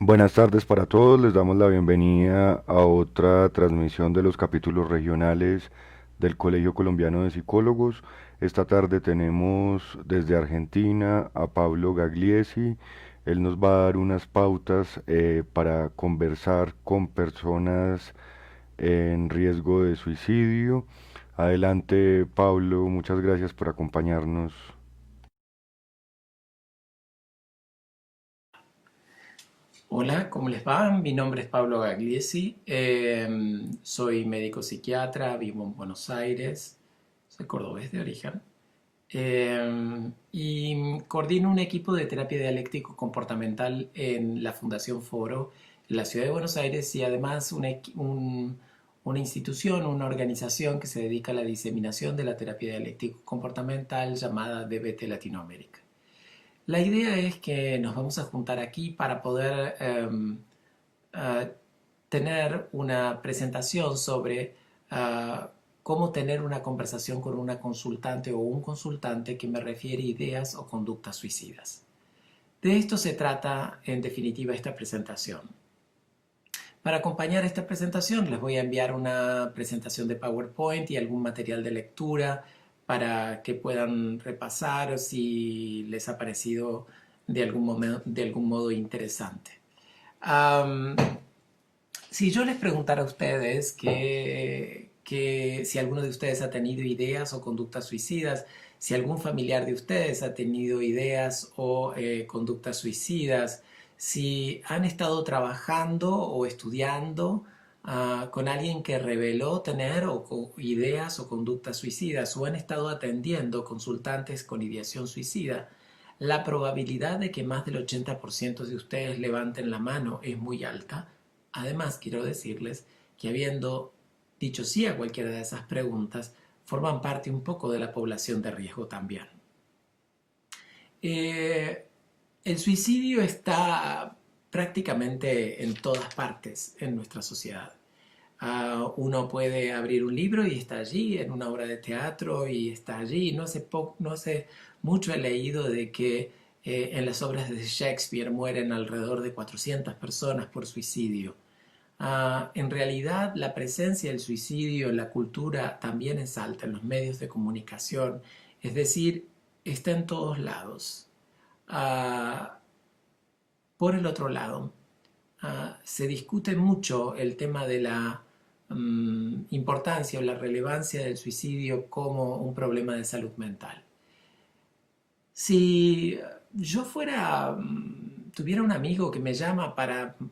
Buenas tardes para todos, les damos la bienvenida a otra transmisión de los capítulos regionales del Colegio Colombiano de Psicólogos. Esta tarde tenemos desde Argentina a Pablo Gagliesi. Él nos va a dar unas pautas para conversar con personas en riesgo de suicidio. Adelante, Pablo, muchas gracias por acompañarnos. Hola, ¿cómo les va? Mi nombre es Pablo Gagliesi, soy médico psiquiatra, vivo en Buenos Aires, soy cordobés de origen, y coordino un equipo de terapia dialéctico comportamental en la Fundación Foro en la ciudad de Buenos Aires y además una institución, una organización que se dedica a la diseminación de la terapia dialéctico comportamental llamada DBT Latinoamérica. La idea es que nos vamos a juntar aquí para poder tener una presentación sobre cómo tener una conversación con una consultante o un consultante que me refiere ideas o conductas suicidas. De esto se trata, en definitiva, esta presentación. Para acompañar esta presentación les voy a enviar una presentación de PowerPoint y algún material de lectura para que puedan repasar si les ha parecido de algún modo interesante. Um, si yo les preguntara a ustedes que si alguno de ustedes ha tenido ideas o conductas suicidas, si algún familiar de ustedes ha tenido ideas o conductas suicidas, si han estado trabajando o estudiando con alguien que reveló tener ideas o conductas suicidas o han estado atendiendo consultantes con ideación suicida, la probabilidad de que más del 80% de ustedes levanten la mano es muy alta. Además, quiero decirles que habiendo dicho sí a cualquiera de esas preguntas, forman parte un poco de la población de riesgo también. Eh, el suicidio está prácticamente en todas partes en nuestra sociedad. Uno puede abrir un libro y está allí, en una obra de teatro y está allí. No hace mucho he leído de que en las obras de Shakespeare mueren alrededor de 400 personas por suicidio. En realidad, la presencia del suicidio en la cultura también es alta, en los medios de comunicación, es decir, está en todos lados. Ah, por el otro lado, se discute mucho el tema de la importancia o la relevancia del suicidio como un problema de salud mental. Si yo tuviera un amigo que me llama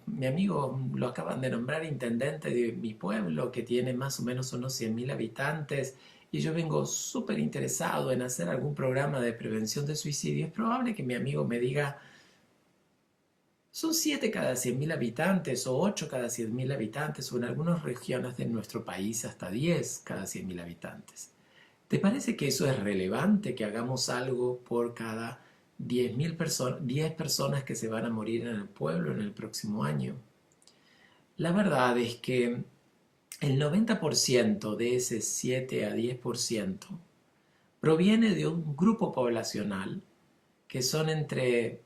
mi amigo lo acaban de nombrar intendente de mi pueblo, que tiene más o menos unos 100.000 habitantes, y yo vengo súper interesado en hacer algún programa de prevención de suicidio, es probable que mi amigo me diga, son 7 cada 100.000 habitantes o 8 cada 100.000 habitantes o en algunas regiones de nuestro país hasta 10 cada 100.000 habitantes. ¿Te parece que eso es relevante, que hagamos algo por cada 10 personas que se van a morir en el pueblo en el próximo año? La verdad es que el 90% de ese 7 a 10% proviene de un grupo poblacional que son entre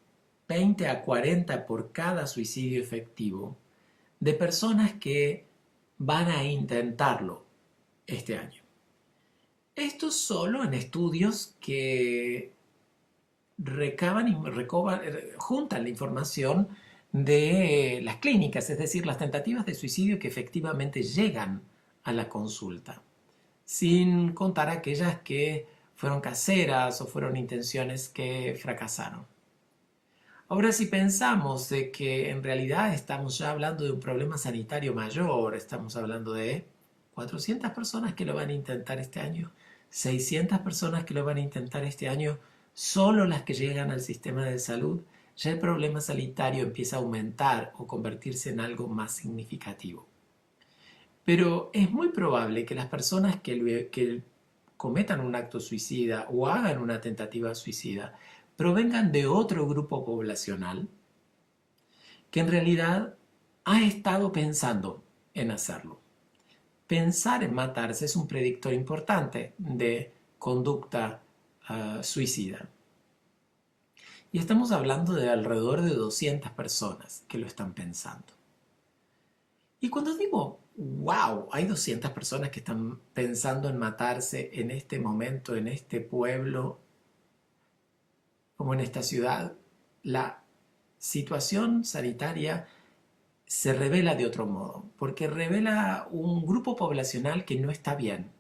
20 a 40 por cada suicidio efectivo de personas que van a intentarlo este año. Esto solo en estudios que recaban y juntan la información de las clínicas, es decir, las tentativas de suicidio que efectivamente llegan a la consulta, sin contar aquellas que fueron caseras o fueron intenciones que fracasaron. Ahora, si pensamos de que en realidad estamos ya hablando de un problema sanitario mayor, estamos hablando de 400 personas que lo van a intentar este año, 600 personas que lo van a intentar este año, solo las que llegan al sistema de salud, ya el problema sanitario empieza a aumentar o convertirse en algo más significativo. Pero es muy probable que las personas que cometan un acto suicida o hagan una tentativa suicida provengan de otro grupo poblacional que en realidad ha estado pensando en hacerlo. Pensar en matarse es un predictor importante de conducta suicida. Y estamos hablando de alrededor de 200 personas que lo están pensando. Y cuando digo, wow, hay 200 personas que están pensando en matarse en este momento, en este pueblo, como en esta ciudad, la situación sanitaria se revela de otro modo, porque revela un grupo poblacional que no está bien,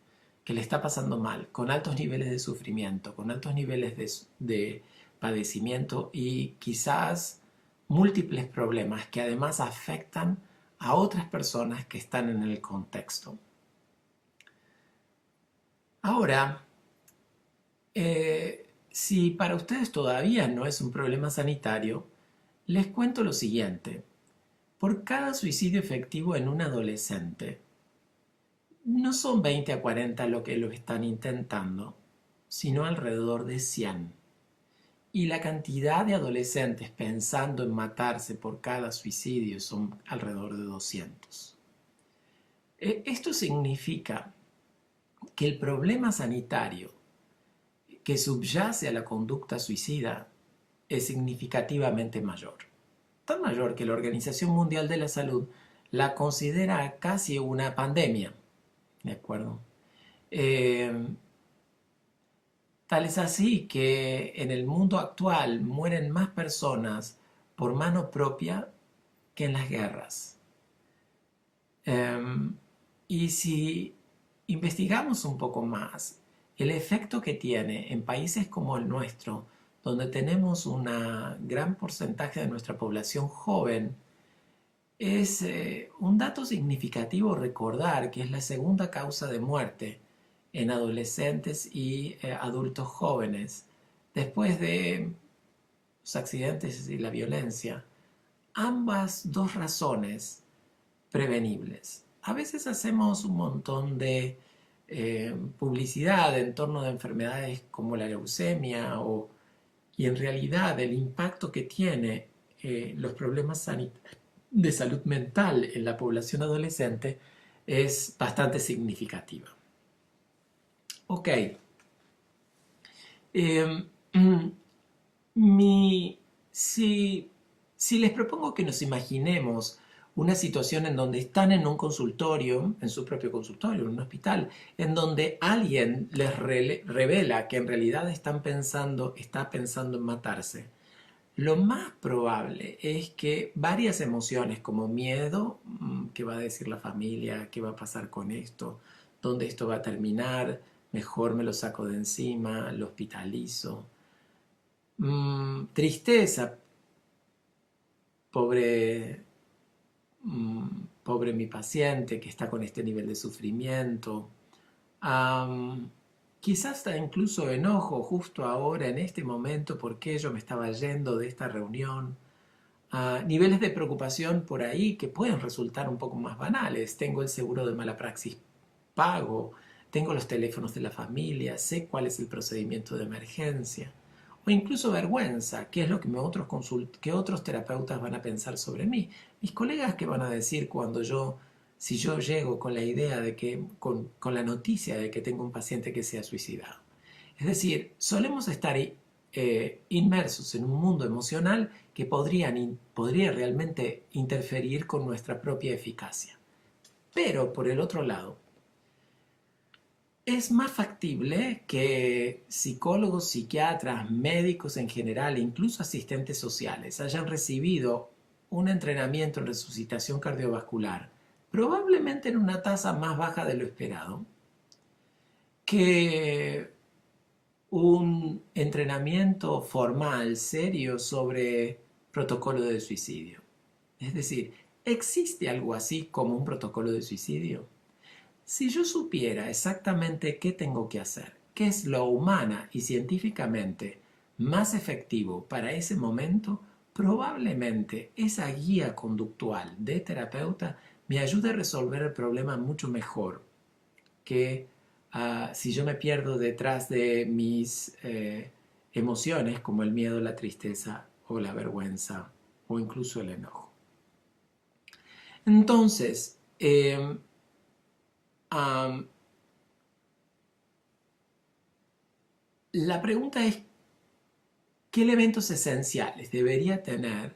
que le está pasando mal, con altos niveles de sufrimiento, con altos niveles de padecimiento y quizás múltiples problemas que además afectan a otras personas que están en el contexto. Ahora, si para ustedes todavía no es un problema sanitario, les cuento lo siguiente. Por cada suicidio efectivo en un adolescente, no son 20 a 40 lo que lo están intentando, sino alrededor de 100. Y la cantidad de adolescentes pensando en matarse por cada suicidio son alrededor de 200. Esto significa que el problema sanitario que subyace a la conducta suicida es significativamente mayor. Tan mayor que la Organización Mundial de la Salud la considera casi una pandemia. ¿De acuerdo? Eh, Tal es así que en el mundo actual mueren más personas por mano propia que en las guerras. Eh, y si investigamos un poco más, el efecto que tiene en países como el nuestro, donde tenemos un gran porcentaje de nuestra población joven, es un dato significativo recordar que es la segunda causa de muerte en adolescentes y adultos jóvenes, después de los accidentes y la violencia. Ambas dos razones prevenibles. A veces hacemos un montón de publicidad en torno de enfermedades como la leucemia y en realidad el impacto que tiene los problemas de salud mental en la población adolescente es bastante significativa. Ok. Eh, mi, si, si les propongo que nos imaginemos una situación en donde están en un consultorio, en su propio consultorio, en un hospital, en donde alguien les revela que en realidad está pensando en matarse, lo más probable es que varias emociones como miedo, ¿qué va a decir la familia? ¿Qué va a pasar con esto? ¿Dónde esto va a terminar? Mejor me lo saco de encima, lo hospitalizo. Tristeza, pobre, pobre mi paciente que está con este nivel de sufrimiento. Am, Quizás hasta incluso enojo justo ahora, en este momento, porque yo me estaba yendo de esta reunión. Niveles de preocupación por ahí que pueden resultar un poco más banales. Tengo el seguro de mala praxis pago, tengo los teléfonos de la familia, sé cuál es el procedimiento de emergencia. O incluso vergüenza, qué es lo que que otros terapeutas van a pensar sobre mí. Mis colegas qué van a decir si yo llego con la idea de con la noticia de que tengo un paciente que se ha suicidado. Es decir, solemos estar inmersos en un mundo emocional que podría realmente interferir con nuestra propia eficacia. Pero, por el otro lado, es más factible que psicólogos, psiquiatras, médicos en general, incluso asistentes sociales, hayan recibido un entrenamiento en resucitación cardiovascular, probablemente en una tasa más baja de lo esperado, que un entrenamiento formal, serio, sobre protocolo de suicidio. Es decir, ¿existe algo así como un protocolo de suicidio? Si yo supiera exactamente qué tengo que hacer, qué es lo humana y científicamente más efectivo para ese momento, probablemente esa guía conductual de terapeuta me ayude a resolver el problema mucho mejor que si yo me pierdo detrás de mis emociones como el miedo, la tristeza o la vergüenza o incluso el enojo. Entonces, um, la pregunta es, ¿Qué elementos esenciales debería tener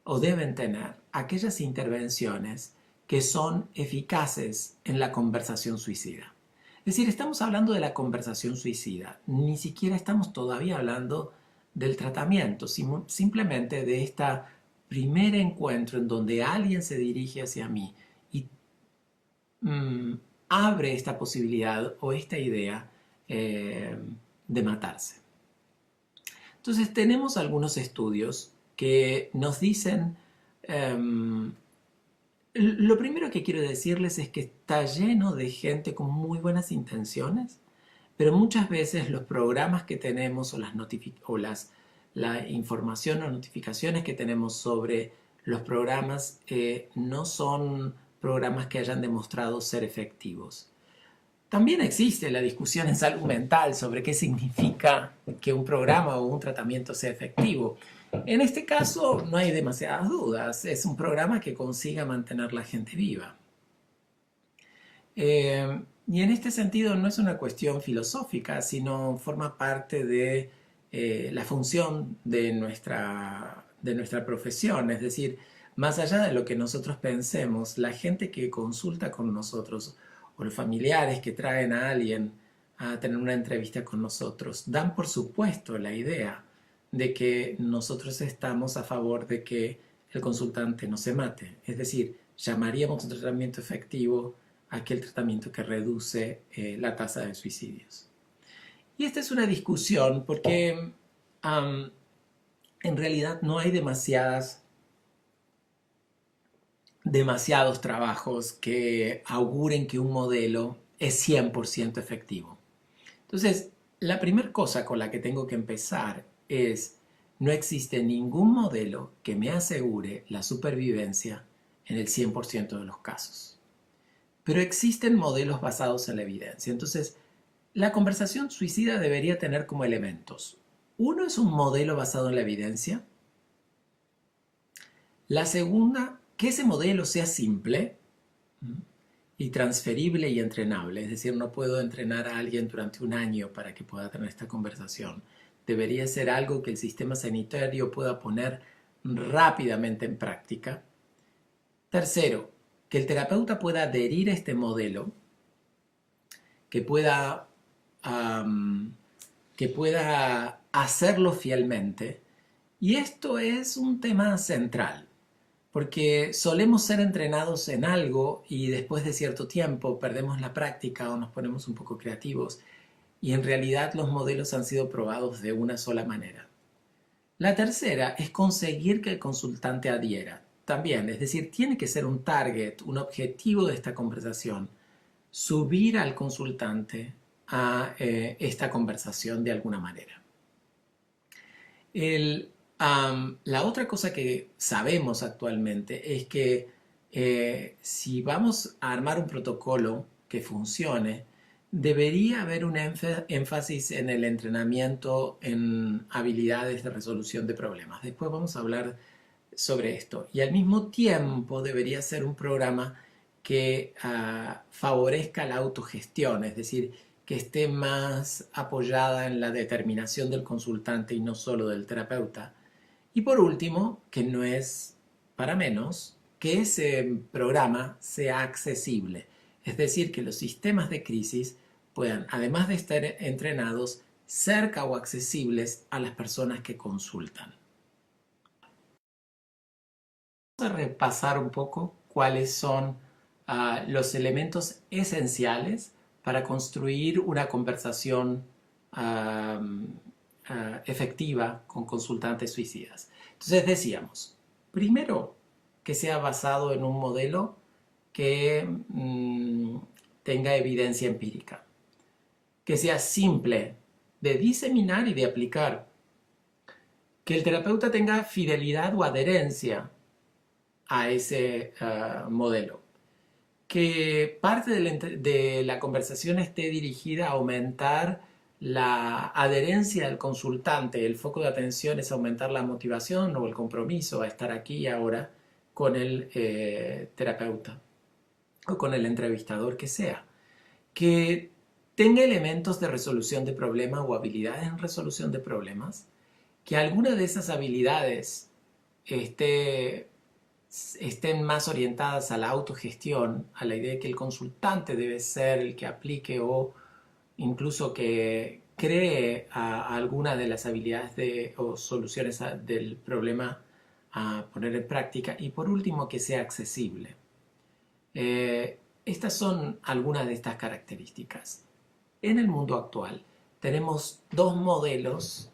o deben tener aquellas intervenciones que son eficaces en la conversación suicida? Es decir, estamos hablando de la conversación suicida, ni siquiera estamos todavía hablando del tratamiento, simplemente de este primer encuentro en donde alguien se dirige hacia mí y mm, abre esta posibilidad o esta idea de matarse. Entonces tenemos algunos estudios que nos dicen, um, lo primero que quiero decirles es que está lleno de gente con muy buenas intenciones, pero muchas veces los programas que tenemos la información o notificaciones que tenemos sobre los programas no son programas que hayan demostrado ser efectivos. También existe la discusión en salud mental sobre qué significa que un programa o un tratamiento sea efectivo. En este caso no hay demasiadas dudas, es un programa que consiga mantener la gente viva. Y en este sentido no es una cuestión filosófica, sino forma parte de la función de nuestra profesión. Es decir, más allá de lo que nosotros pensemos, la gente que consulta con nosotros o los familiares que traen a alguien a tener una entrevista con nosotros, dan por supuesto la idea de que nosotros estamos a favor de que el consultante no se mate. Es decir, llamaríamos un tratamiento efectivo aquel tratamiento que reduce la tasa de suicidios. Y esta es una discusión porque en realidad no hay demasiados trabajos que auguren que un modelo es 100% efectivo. Entonces, la primera cosa con la que tengo que empezar es, no existe ningún modelo que me asegure la supervivencia en el 100% de los casos. Pero existen modelos basados en la evidencia. Entonces, la conversación suicida debería tener como elementos. Uno es un modelo basado en la evidencia. La segunda, que ese modelo sea simple y transferible y entrenable. Es decir, no puedo entrenar a alguien durante un año para que pueda tener esta conversación. Debería ser algo que el sistema sanitario pueda poner rápidamente en práctica. Tercero, que el terapeuta pueda adherir a este modelo, que pueda hacerlo fielmente. Y esto es un tema central, porque solemos ser entrenados en algo y después de cierto tiempo perdemos la práctica o nos ponemos un poco creativos y en realidad los modelos han sido probados de una sola manera. La tercera es conseguir que el consultante adhiera. También, es decir, tiene que ser un target, un objetivo de esta conversación, subir al consultante a esta conversación de alguna manera. La otra cosa que sabemos actualmente es que si vamos a armar un protocolo que funcione, debería haber un énfasis en el entrenamiento en habilidades de resolución de problemas. Después vamos a hablar sobre esto. Y al mismo tiempo debería ser un programa que favorezca la autogestión, es decir, que esté más apoyada en la determinación del consultante y no solo del terapeuta. Y por último, que no es para menos, que ese programa sea accesible. Es decir, que los sistemas de crisis puedan, además de estar entrenados, cerca o accesibles a las personas que consultan. Vamos a repasar un poco cuáles son los elementos esenciales para construir una conversación efectiva con consultantes suicidas. Entonces decíamos, primero, que sea basado en un modelo que tenga evidencia empírica, que sea simple de diseminar y de aplicar, que el terapeuta tenga fidelidad o adherencia a ese modelo, que parte de la conversación esté dirigida a aumentar la adherencia del consultante. El foco de atención es aumentar la motivación o el compromiso a estar aquí y ahora con el terapeuta o con el entrevistador que sea. Que tenga elementos de resolución de problemas o habilidades en resolución de problemas. que alguna de esas habilidades esté estén más orientadas a la autogestión, a la idea de que el consultante debe ser el que aplique o incluso que cree alguna de las habilidades o soluciones del problema a poner en práctica, y por último que sea accesible. Estas son algunas de estas características. En el mundo actual tenemos dos modelos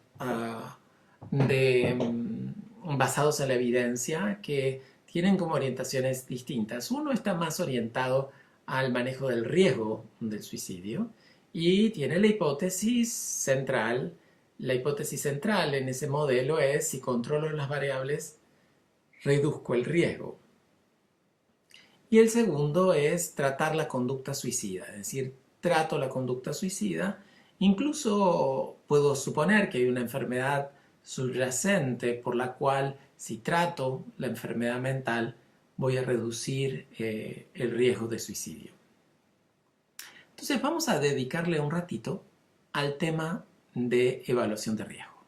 basados en la evidencia que tienen como orientaciones distintas. Uno está más orientado al manejo del riesgo del suicidio y tiene la hipótesis central. La hipótesis central en ese modelo es: si controlo las variables, reduzco el riesgo. Y el segundo es tratar la conducta suicida, es decir, trato la conducta suicida. Incluso puedo suponer que hay una enfermedad subyacente por la cual, si trato la enfermedad mental, voy a reducir el riesgo de suicidio. Entonces vamos a dedicarle un ratito al tema de evaluación de riesgo.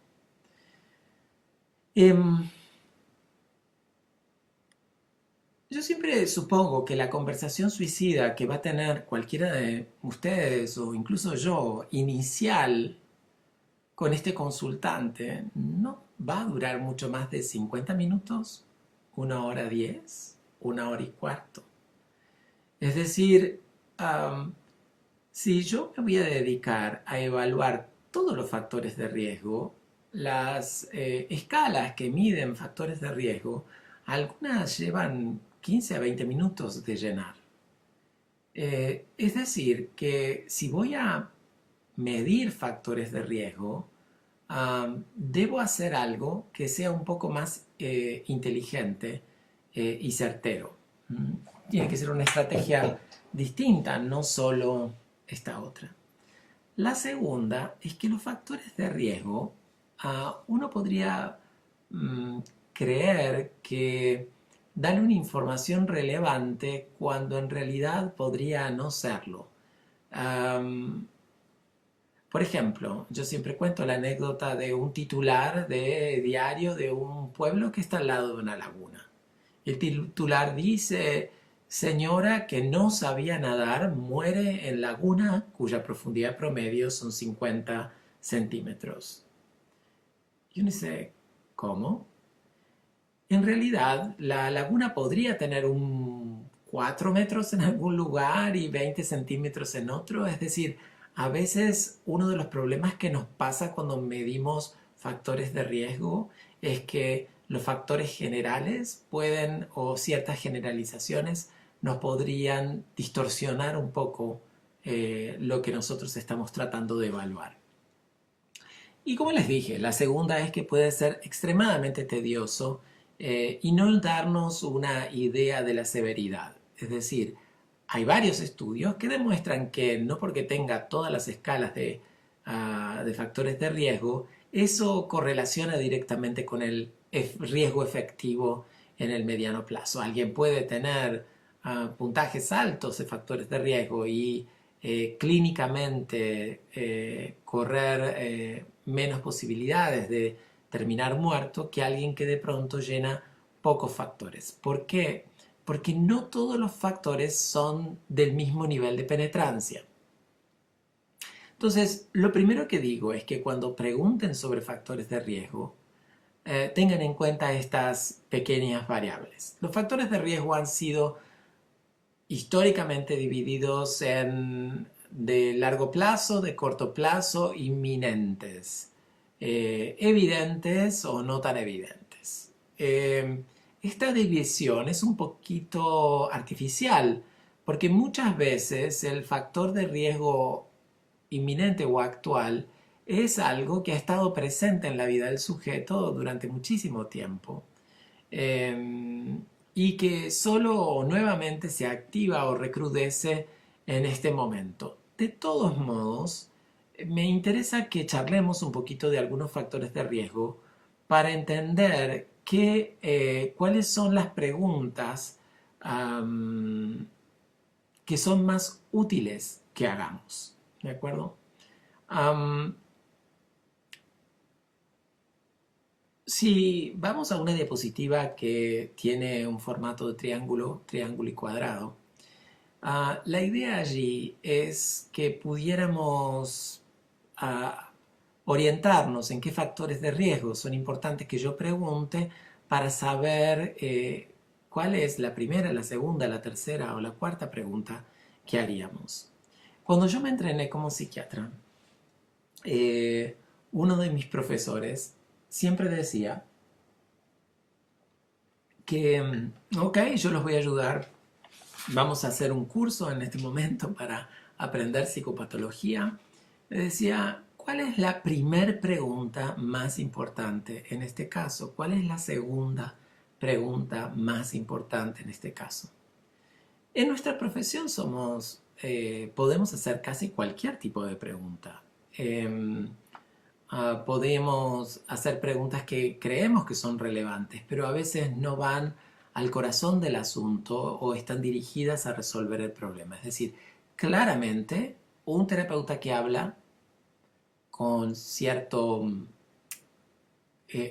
Yo siempre supongo que la conversación suicida que va a tener cualquiera de ustedes o incluso yo inicial con este consultante no va a durar mucho más de 50 minutos, 1 hora 10, 1 hora y cuarto. Es decir, si yo me voy a dedicar a evaluar todos los factores de riesgo, las escalas que miden factores de riesgo, algunas llevan 15 a 20 minutos de llenar. Es decir, que si voy a medir factores de riesgo, debo hacer algo que sea un poco más inteligente y certero. Tiene que ser una estrategia distinta, no solo esta otra. La segunda es que los factores de riesgo, uno podría creer que dan una información relevante cuando en realidad podría no serlo. Por ejemplo, yo siempre cuento la anécdota de un titular de diario de un pueblo que está al lado de una laguna. El titular dice: señora que no sabía nadar muere en laguna cuya profundidad promedio son 50 centímetros. Y uno dice: ¿cómo? En realidad, la laguna podría tener 4 metros en algún lugar y 20 centímetros en otro. Es decir, a veces uno de los problemas que nos pasa cuando medimos factores de riesgo es que los factores generales pueden, o ciertas generalizaciones, nos podrían distorsionar un poco lo que nosotros estamos tratando de evaluar. Y como les dije, la segunda es que puede ser extremadamente tedioso y no darnos una idea de la severidad. Es decir, hay varios estudios que demuestran que no porque tenga todas las escalas de factores de riesgo, eso correlaciona directamente con el riesgo efectivo en el mediano plazo. Alguien puede tener puntajes altos de factores de riesgo y clínicamente correr menos posibilidades de terminar muerto que alguien que de pronto llena pocos factores. ¿Por qué? Porque no todos los factores son del mismo nivel de penetrancia. Entonces, lo primero que digo es que cuando pregunten sobre factores de riesgo, tengan en cuenta estas pequeñas variables. Los factores de riesgo han sido históricamente divididos en de largo plazo, de corto plazo, inminentes, evidentes o no tan evidentes. Esta división es un poquito artificial porque muchas veces el factor de riesgo inminente o actual es algo que ha estado presente en la vida del sujeto durante muchísimo tiempo y que solo nuevamente se activa o recrudece en este momento. De todos modos, me interesa que charlemos un poquito de algunos factores de riesgo para entender cuáles son las preguntas que son más útiles que hagamos. ¿De acuerdo? Si vamos a una diapositiva que tiene un formato de triángulo, triángulo y cuadrado, la idea allí es que pudiéramos ah, orientarnos en qué factores de riesgo son importantes que yo pregunte para saber cuál es la primera, la segunda, la tercera o la cuarta pregunta que haríamos. Cuando yo me entrené como psiquiatra, uno de mis profesores siempre decía que, ok, yo los voy a ayudar, vamos a hacer un curso en este momento para aprender psicopatología. Le decía, ¿cuál es la primer pregunta más importante en este caso? ¿Cuál es la segunda pregunta más importante en este caso? En nuestra profesión podemos hacer casi cualquier tipo de pregunta. Eh, Podemos hacer preguntas que creemos que son relevantes, pero a veces no van al corazón del asunto o están dirigidas a resolver el problema. Es decir, claramente un terapeuta que habla con cierto,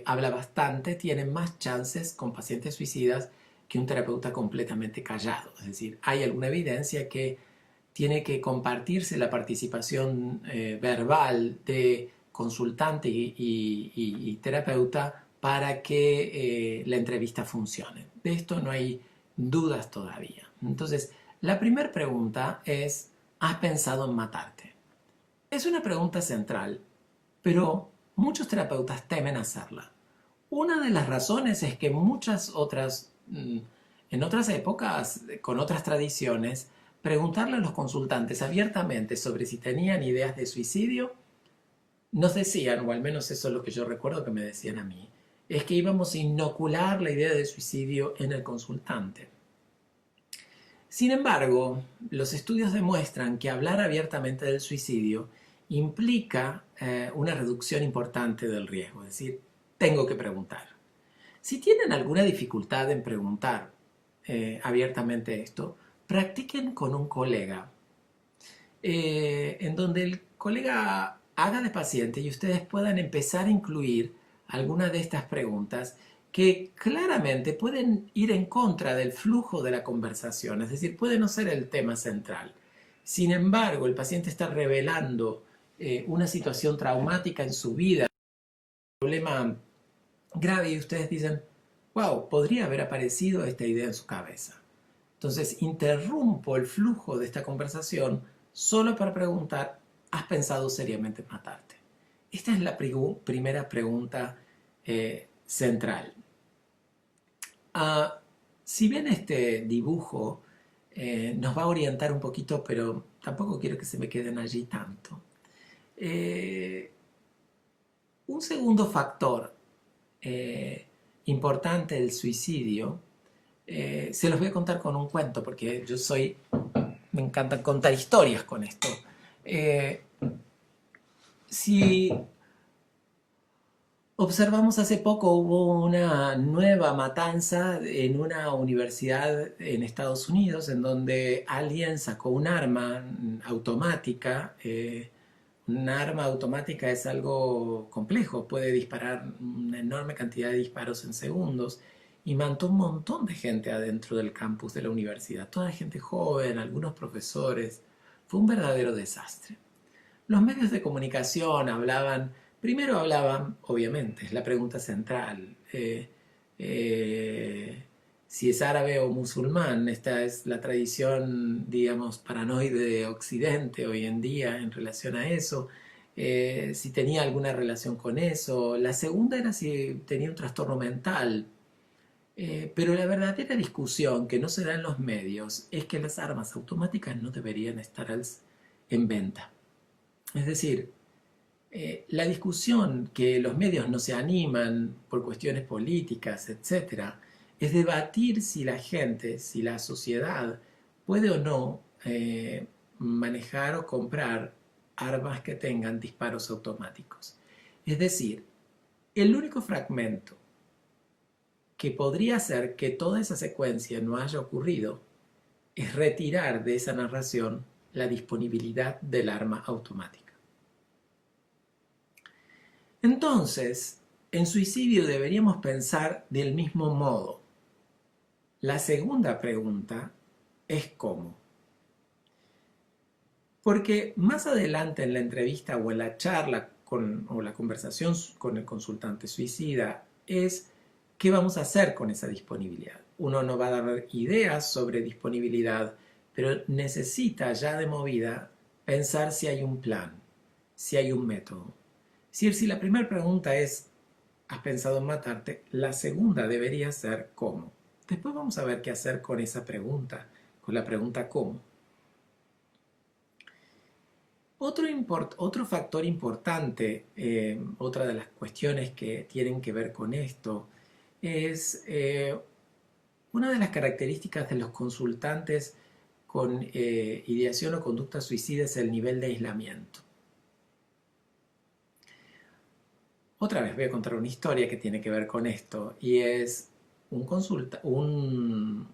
habla bastante, tiene más chances con pacientes suicidas que un terapeuta completamente callado. Es decir, hay alguna evidencia que tiene que compartirse la participación verbal de consultante y terapeuta para que la entrevista funcione. De esto no hay dudas todavía. Entonces, la primera pregunta es, ¿has pensado en matarte? Es una pregunta central, pero muchos terapeutas temen hacerla. Una de las razones es que muchas otras, en otras épocas, con otras tradiciones, preguntarle a los consultantes abiertamente sobre si tenían ideas de suicidio, nos decían, o al menos eso es lo que yo recuerdo que me decían a mí, es que íbamos a inocular la idea de suicidio en el consultante. Sin embargo, los estudios demuestran que hablar abiertamente del suicidio implica una reducción importante del riesgo, es decir, tengo que preguntar. Si tienen alguna dificultad en preguntar abiertamente esto, practiquen con un colega, en donde el colega haga de paciente y ustedes puedan empezar a incluir algunas de estas preguntas que claramente pueden ir en contra del flujo de la conversación, es decir, puede no ser el tema central. Sin embargo, el paciente está revelando una situación traumática en su vida, un problema grave y ustedes dicen, wow, podría haber aparecido esta idea en su cabeza. Entonces, interrumpo el flujo de esta conversación solo para preguntar, ¿has pensado seriamente en matarte? Esta es la primera pregunta central. Si bien este dibujo nos va a orientar un poquito, pero tampoco quiero que se me queden allí tanto. Un segundo factor importante del suicidio, se los voy a contar con un cuento, porque me encanta contar historias con esto. Si observamos hace poco, hubo una nueva matanza en una universidad en Estados Unidos en donde alguien sacó un arma automática. Un arma automática es algo complejo, puede disparar una enorme cantidad de disparos en segundos y mató un montón de gente adentro del campus de la universidad, toda gente joven, algunos profesores. Fue un verdadero desastre. Los medios de comunicación primero hablaban, obviamente, es la pregunta central, si es árabe o musulmán. Esta es la tradición, digamos, paranoide de Occidente hoy en día en relación a eso. Si tenía alguna relación con eso. La segunda era si tenía un trastorno mental. Pero la verdadera discusión que no se da en los medios es que las armas automáticas no deberían estar en venta. Es decir, la discusión que los medios no se animan por cuestiones políticas, etcétera, es debatir si la gente, si la sociedad puede o no manejar o comprar armas que tengan disparos automáticos. Es decir, el único fragmento que podría hacer que toda esa secuencia no haya ocurrido es retirar de esa narración la disponibilidad del arma automática. Entonces, en suicidio deberíamos pensar del mismo modo. La segunda pregunta es cómo. Porque más adelante en la entrevista o en la charla o la conversación con el consultante suicida es qué vamos a hacer con esa disponibilidad. Uno no va a dar ideas sobre disponibilidad, pero necesita ya de movida pensar si hay un plan, si hay un método. Si la primera pregunta es ¿has pensado en matarte? La segunda debería ser ¿cómo? Después vamos a ver qué hacer con esa pregunta, con la pregunta ¿cómo? Otro factor importante, otra de las cuestiones que tienen que ver con esto, es una de las características de los consultantes con ideación o conducta suicida es el nivel de aislamiento. Otra vez voy a contar una historia que tiene que ver con esto y es un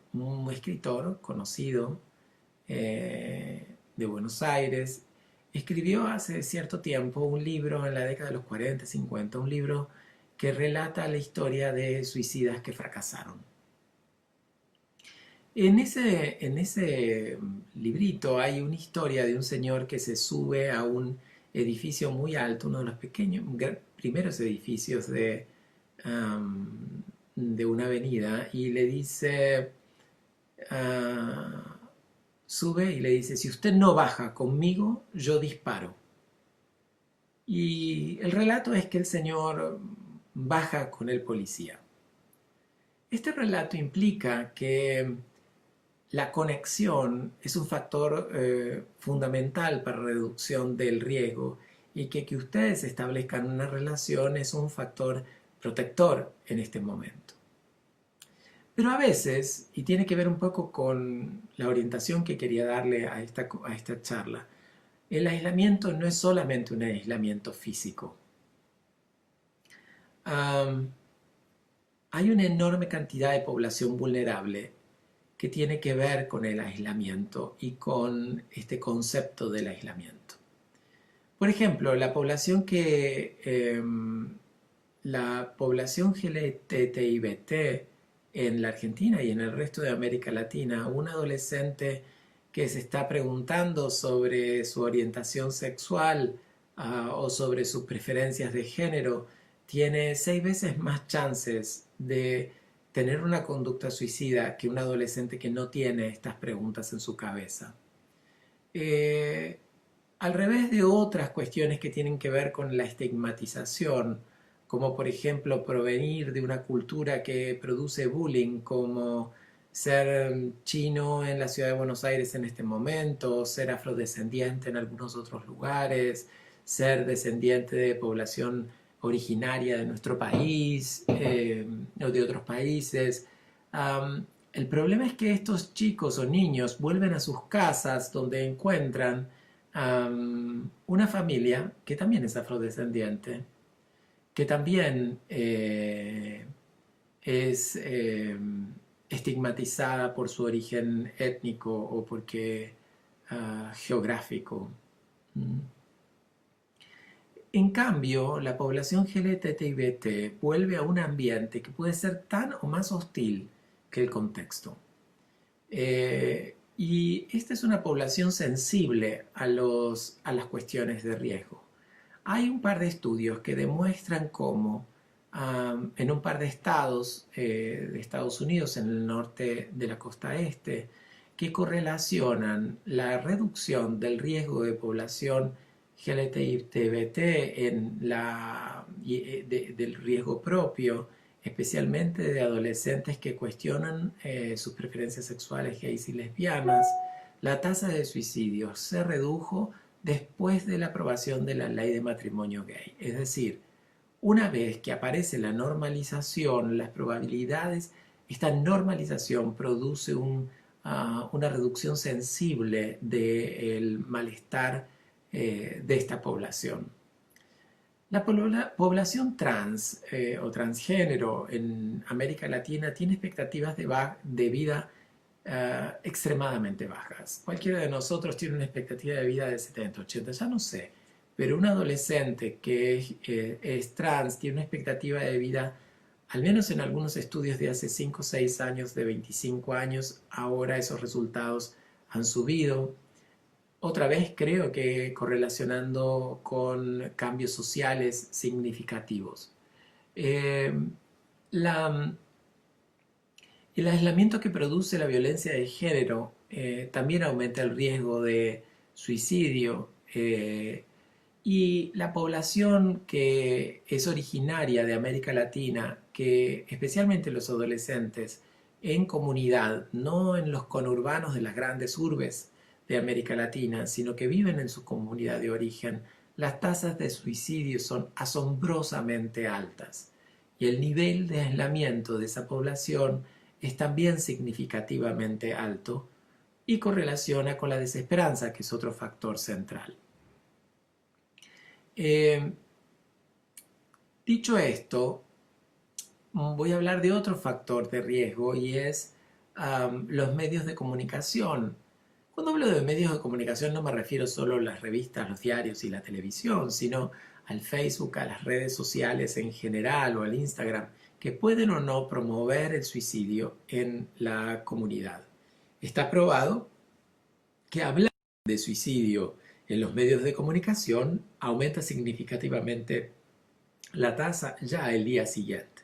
escritor conocido de Buenos Aires escribió hace cierto tiempo un libro en la década de los 40, 50, un libro que relata la historia de suicidas que fracasaron. En ese librito hay una historia de un señor que se sube a un edificio muy alto, uno de los primeros edificios de una avenida, y le dice, sube y le dice, si usted no baja conmigo, yo disparo. Y el relato es que el señor baja con el policía. Este relato implica que la conexión es un factor fundamental para la reducción del riesgo y que ustedes establezcan una relación es un factor protector en este momento. Pero a veces, y tiene que ver un poco con la orientación que quería darle a esta charla, el aislamiento no es solamente un aislamiento físico. Hay una enorme cantidad de población vulnerable que tiene que ver con el aislamiento y con este concepto del aislamiento. Por ejemplo, la población LGTBT en la Argentina y en el resto de América Latina, un adolescente que se está preguntando sobre su orientación sexual o sobre sus preferencias de género, tiene 6 veces más chances de tener una conducta suicida que un adolescente que no tiene estas preguntas en su cabeza. Al revés de otras cuestiones que tienen que ver con la estigmatización, como por ejemplo provenir de una cultura que produce bullying, como ser chino en la ciudad de Buenos Aires en este momento, ser afrodescendiente en algunos otros lugares, ser descendiente de población originaria de nuestro país o de otros países. El problema es que estos chicos o niños vuelven a sus casas donde encuentran una familia que también es afrodescendiente, que también es estigmatizada por su origen étnico o porque geográfico. En cambio, la población LGTBT vuelve a un ambiente que puede ser tan o más hostil que el contexto. Y esta es una población sensible a las cuestiones de riesgo. Hay un par de estudios que demuestran cómo en un par de estados de Estados Unidos, en el norte de la costa este, que correlacionan la reducción del riesgo de población LGTBT del riesgo propio, especialmente de adolescentes que cuestionan sus preferencias sexuales gays y lesbianas. La tasa de suicidios se redujo después de la aprobación de la ley de matrimonio gay. Es decir, una vez que aparece la normalización, las probabilidades, esta normalización produce una reducción sensible del malestar de esta población. La población trans o transgénero en América Latina tiene expectativas de vida extremadamente bajas. Cualquiera de nosotros tiene una expectativa de vida de 70, 80, ya no sé, pero un adolescente que es trans tiene una expectativa de vida, al menos en algunos estudios de hace 5 o 6 años, de 25 años, ahora esos resultados han subido. Otra vez creo que correlacionando con cambios sociales significativos. Eh, la, el aislamiento que produce la violencia de género también aumenta el riesgo de suicidio, y la población que es originaria de América Latina, que especialmente los adolescentes en comunidad, no en los conurbanos de las grandes urbes de América Latina, sino que viven en su comunidad de origen, las tasas de suicidio son asombrosamente altas y el nivel de aislamiento de esa población es también significativamente alto y correlaciona con la desesperanza, que es otro factor central. Eh, Dicho esto, voy a hablar de otro factor de riesgo y es los medios de comunicación. Cuando hablo de medios de comunicación no me refiero solo a las revistas, los diarios y la televisión, sino al Facebook, a las redes sociales en general o al Instagram, que pueden o no promover el suicidio en la comunidad. Está probado que hablar de suicidio en los medios de comunicación aumenta significativamente la tasa ya el día siguiente.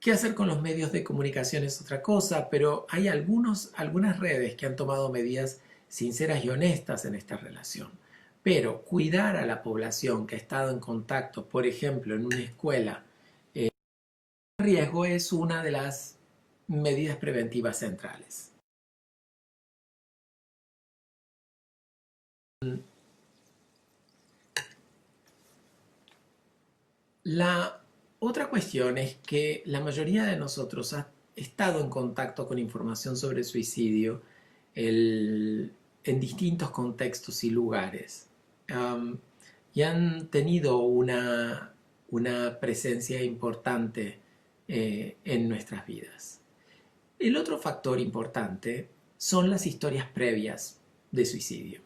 ¿Qué hacer con los medios de comunicación es otra cosa? Pero hay algunas redes que han tomado medidas sinceras y honestas en esta relación. Pero cuidar a la población que ha estado en contacto, por ejemplo, en una escuela, el riesgo es una de las medidas preventivas centrales. La otra cuestión es que la mayoría de nosotros ha estado en contacto con información sobre suicidio en distintos contextos y lugares, y han tenido una presencia importante en nuestras vidas. El otro factor importante son las historias previas de suicidio.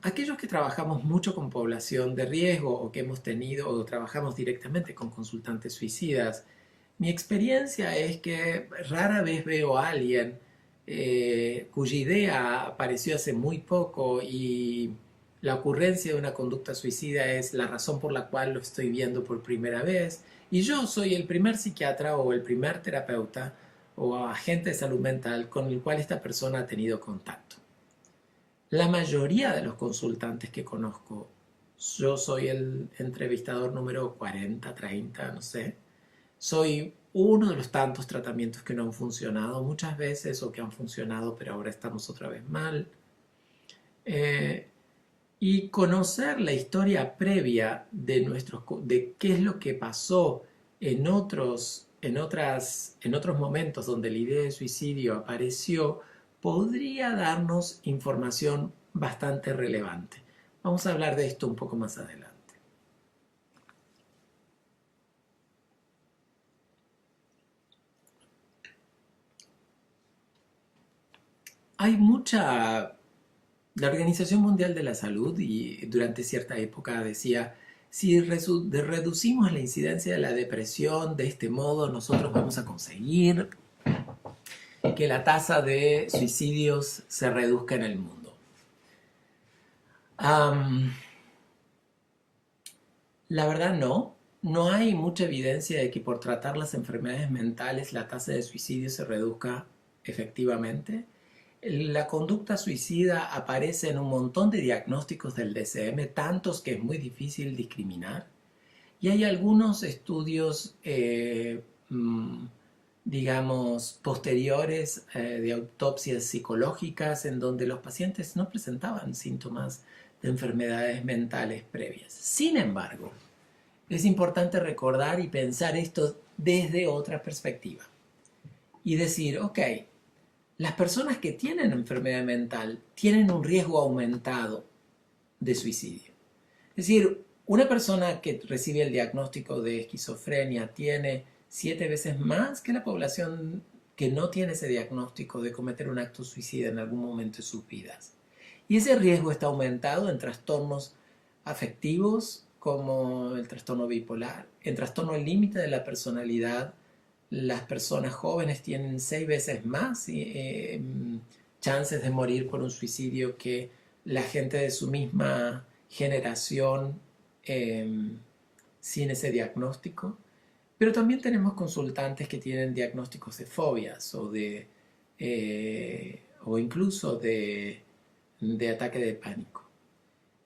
Aquellos que trabajamos mucho con población de riesgo o que hemos tenido o trabajamos directamente con consultantes suicidas, mi experiencia es que rara vez veo a alguien cuya idea apareció hace muy poco y la ocurrencia de una conducta suicida es la razón por la cual lo estoy viendo por primera vez y yo soy el primer psiquiatra o el primer terapeuta o agente de salud mental con el cual esta persona ha tenido contacto. La mayoría de los consultantes que conozco, yo soy el entrevistador número 40, 30, no sé, soy uno de los tantos tratamientos que no han funcionado muchas veces o que han funcionado pero ahora estamos otra vez mal. Y conocer la historia previa de qué es lo que pasó en otros momentos donde la idea de suicidio apareció, podría darnos información bastante relevante. Vamos a hablar de esto un poco más adelante. Hay mucha... La Organización Mundial de la Salud y durante cierta época decía, si reducimos la incidencia de la depresión de este modo, nosotros vamos a conseguir que la tasa de suicidios se reduzca en el mundo. La verdad no hay mucha evidencia de que por tratar las enfermedades mentales la tasa de suicidio se reduzca efectivamente. La conducta suicida aparece en un montón de diagnósticos del DSM, tantos que es muy difícil discriminar. Y hay algunos estudios, digamos, posteriores de autopsias psicológicas en donde los pacientes no presentaban síntomas de enfermedades mentales previas. Sin embargo, es importante recordar y pensar esto desde otra perspectiva. Y decir, ok, las personas que tienen enfermedad mental tienen un riesgo aumentado de suicidio. Es decir, una persona que recibe el diagnóstico de esquizofrenia tiene 7 veces más que la población que no tiene ese diagnóstico de cometer un acto suicida en algún momento de sus vidas. Y ese riesgo está aumentado en trastornos afectivos como el trastorno bipolar, en trastorno límite de la personalidad. Las personas jóvenes tienen 6 veces más chances de morir por un suicidio que la gente de su misma generación eh, sin ese diagnóstico. Pero también tenemos consultantes que tienen diagnósticos de fobias o incluso de ataque de pánico.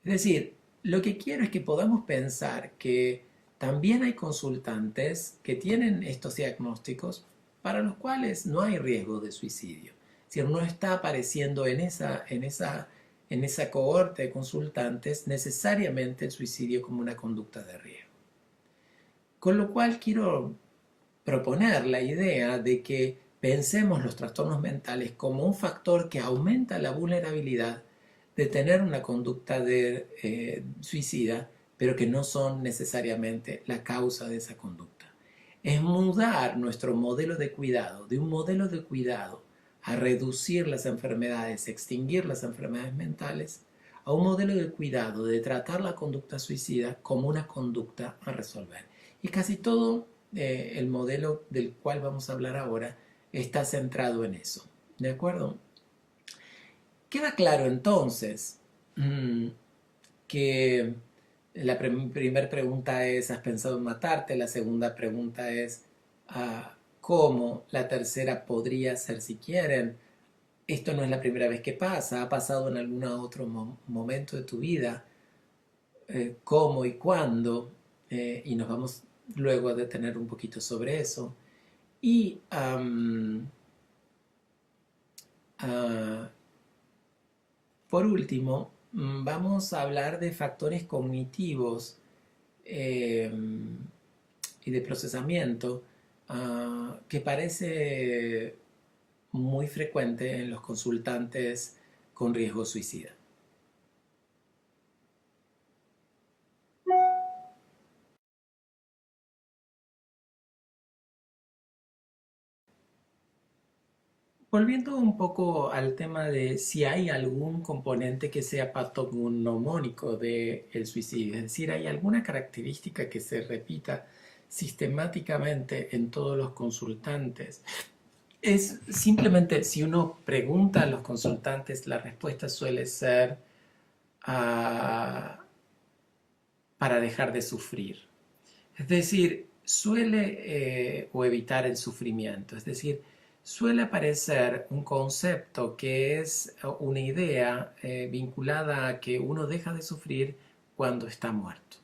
Es decir, lo que quiero es que podamos pensar que también hay consultantes que tienen estos diagnósticos para los cuales no hay riesgo de suicidio. Es decir, no está apareciendo en esa cohorte de consultantes necesariamente el suicidio como una conducta de riesgo. Con lo cual quiero proponer la idea de que pensemos los trastornos mentales como un factor que aumenta la vulnerabilidad de tener una conducta suicida, pero que no son necesariamente la causa de esa conducta. Es mudar nuestro modelo de cuidado, de un modelo de cuidado a reducir las enfermedades, extinguir las enfermedades mentales, a un modelo de cuidado de tratar la conducta suicida como una conducta a resolver. Y casi todo el modelo del cual vamos a hablar ahora está centrado en eso. ¿De acuerdo? Queda claro entonces que la primera pregunta es, ¿has pensado en matarte? La segunda pregunta es, ¿cómo? La tercera podría ser si quieren. Esto no es la primera vez que pasa, ha pasado en algún otro momento de tu vida. ¿Cómo y cuándo? Y nos vamos luego a detener un poquito sobre eso. Y por último, vamos a hablar de factores cognitivos y de procesamiento que parece muy frecuente en los consultantes con riesgo suicida. Volviendo un poco al tema de si hay algún componente que sea patognomónico del suicidio, es decir, hay alguna característica que se repita sistemáticamente en todos los consultantes. Es simplemente, si uno pregunta a los consultantes, la respuesta suele ser para dejar de sufrir. Es decir, o evitar el sufrimiento. Es decir, suele aparecer un concepto que es una idea vinculada a que uno deja de sufrir cuando está muerto.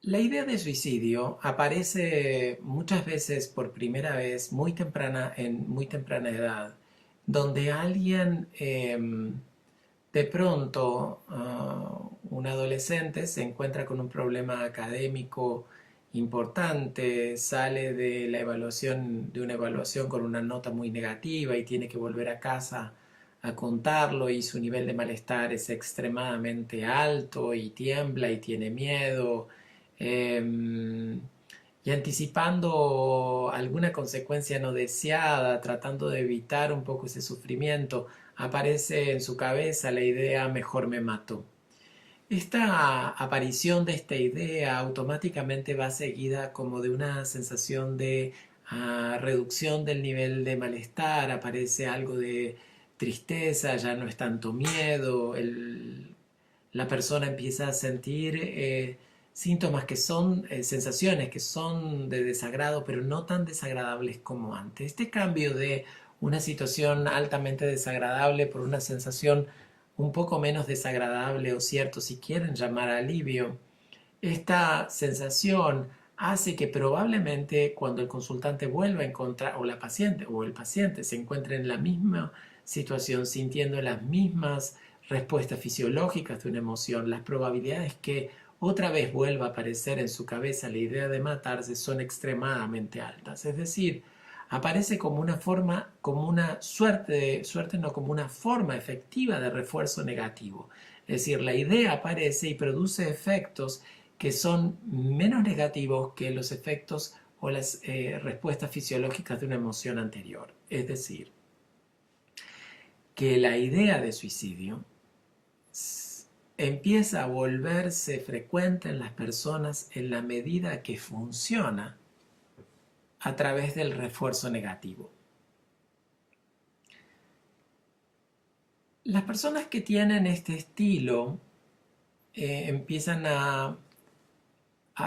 La idea de suicidio aparece muchas veces por primera vez en muy temprana edad, donde alguien de pronto un adolescente se encuentra con un problema académico importante, sale de una evaluación con una nota muy negativa y tiene que volver a casa a contarlo y su nivel de malestar es extremadamente alto y tiembla y tiene miedo y anticipando alguna consecuencia no deseada, tratando de evitar un poco ese sufrimiento, aparece en su cabeza la idea mejor me mato. Esta aparición de esta idea automáticamente va seguida como de una sensación de reducción del nivel de malestar, aparece algo de tristeza, ya no es tanto miedo, la persona empieza a sentir síntomas que son sensaciones que son de desagrado, pero no tan desagradables como antes. Este cambio de una situación altamente desagradable por una sensación un poco menos desagradable o cierto, si quieren llamar alivio, esta sensación hace que probablemente cuando el consultante vuelva a encontrar, o la paciente o el paciente se encuentre en la misma situación, sintiendo las mismas respuestas fisiológicas de una emoción, las probabilidades que otra vez vuelva a aparecer en su cabeza la idea de matarse son extremadamente altas. Es decir, aparece como una forma, como una suerte no, como una forma efectiva de refuerzo negativo. Es decir, la idea aparece y produce efectos que son menos negativos que los efectos o las respuestas fisiológicas de una emoción anterior. Es decir, que la idea de suicidio empieza a volverse frecuente en las personas en la medida que funciona a través del refuerzo negativo. Las personas que tienen este estilo empiezan a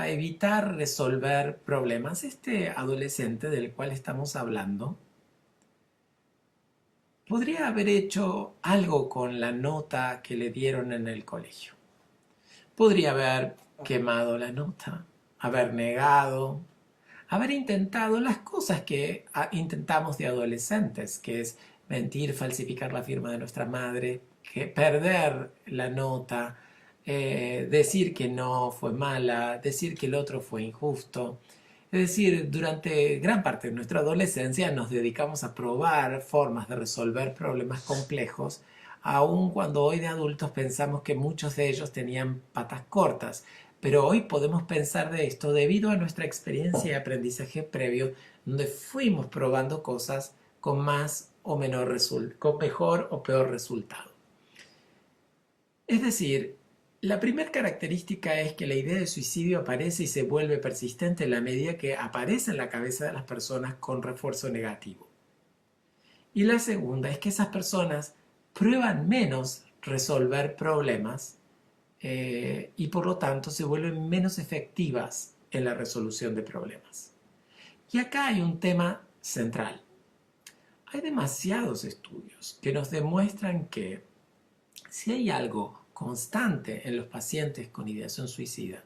evitar resolver problemas. Este adolescente del cual estamos hablando podría haber hecho algo con la nota que le dieron en el colegio. Podría haber quemado la nota, haber negado, haber intentado las cosas que intentamos de adolescentes, que es mentir, falsificar la firma de nuestra madre, que perder la nota, decir que no fue mala, decir que el otro fue injusto. Es decir, durante gran parte de nuestra adolescencia nos dedicamos a probar formas de resolver problemas complejos, aun cuando hoy de adultos pensamos que muchos de ellos tenían patas cortas. Pero hoy podemos pensar de esto debido a nuestra experiencia y aprendizaje previo, donde fuimos probando cosas con más o menor con mejor o peor resultado. Es decir, la primera característica es que la idea de suicidio aparece y se vuelve persistente en la medida que aparece en la cabeza de las personas con refuerzo negativo. Y la segunda es que esas personas prueban menos resolver problemas y por lo tanto se vuelven menos efectivas en la resolución de problemas. Y acá hay un tema central. Hay demasiados estudios que nos demuestran que si hay algo constante en los pacientes con ideación suicida,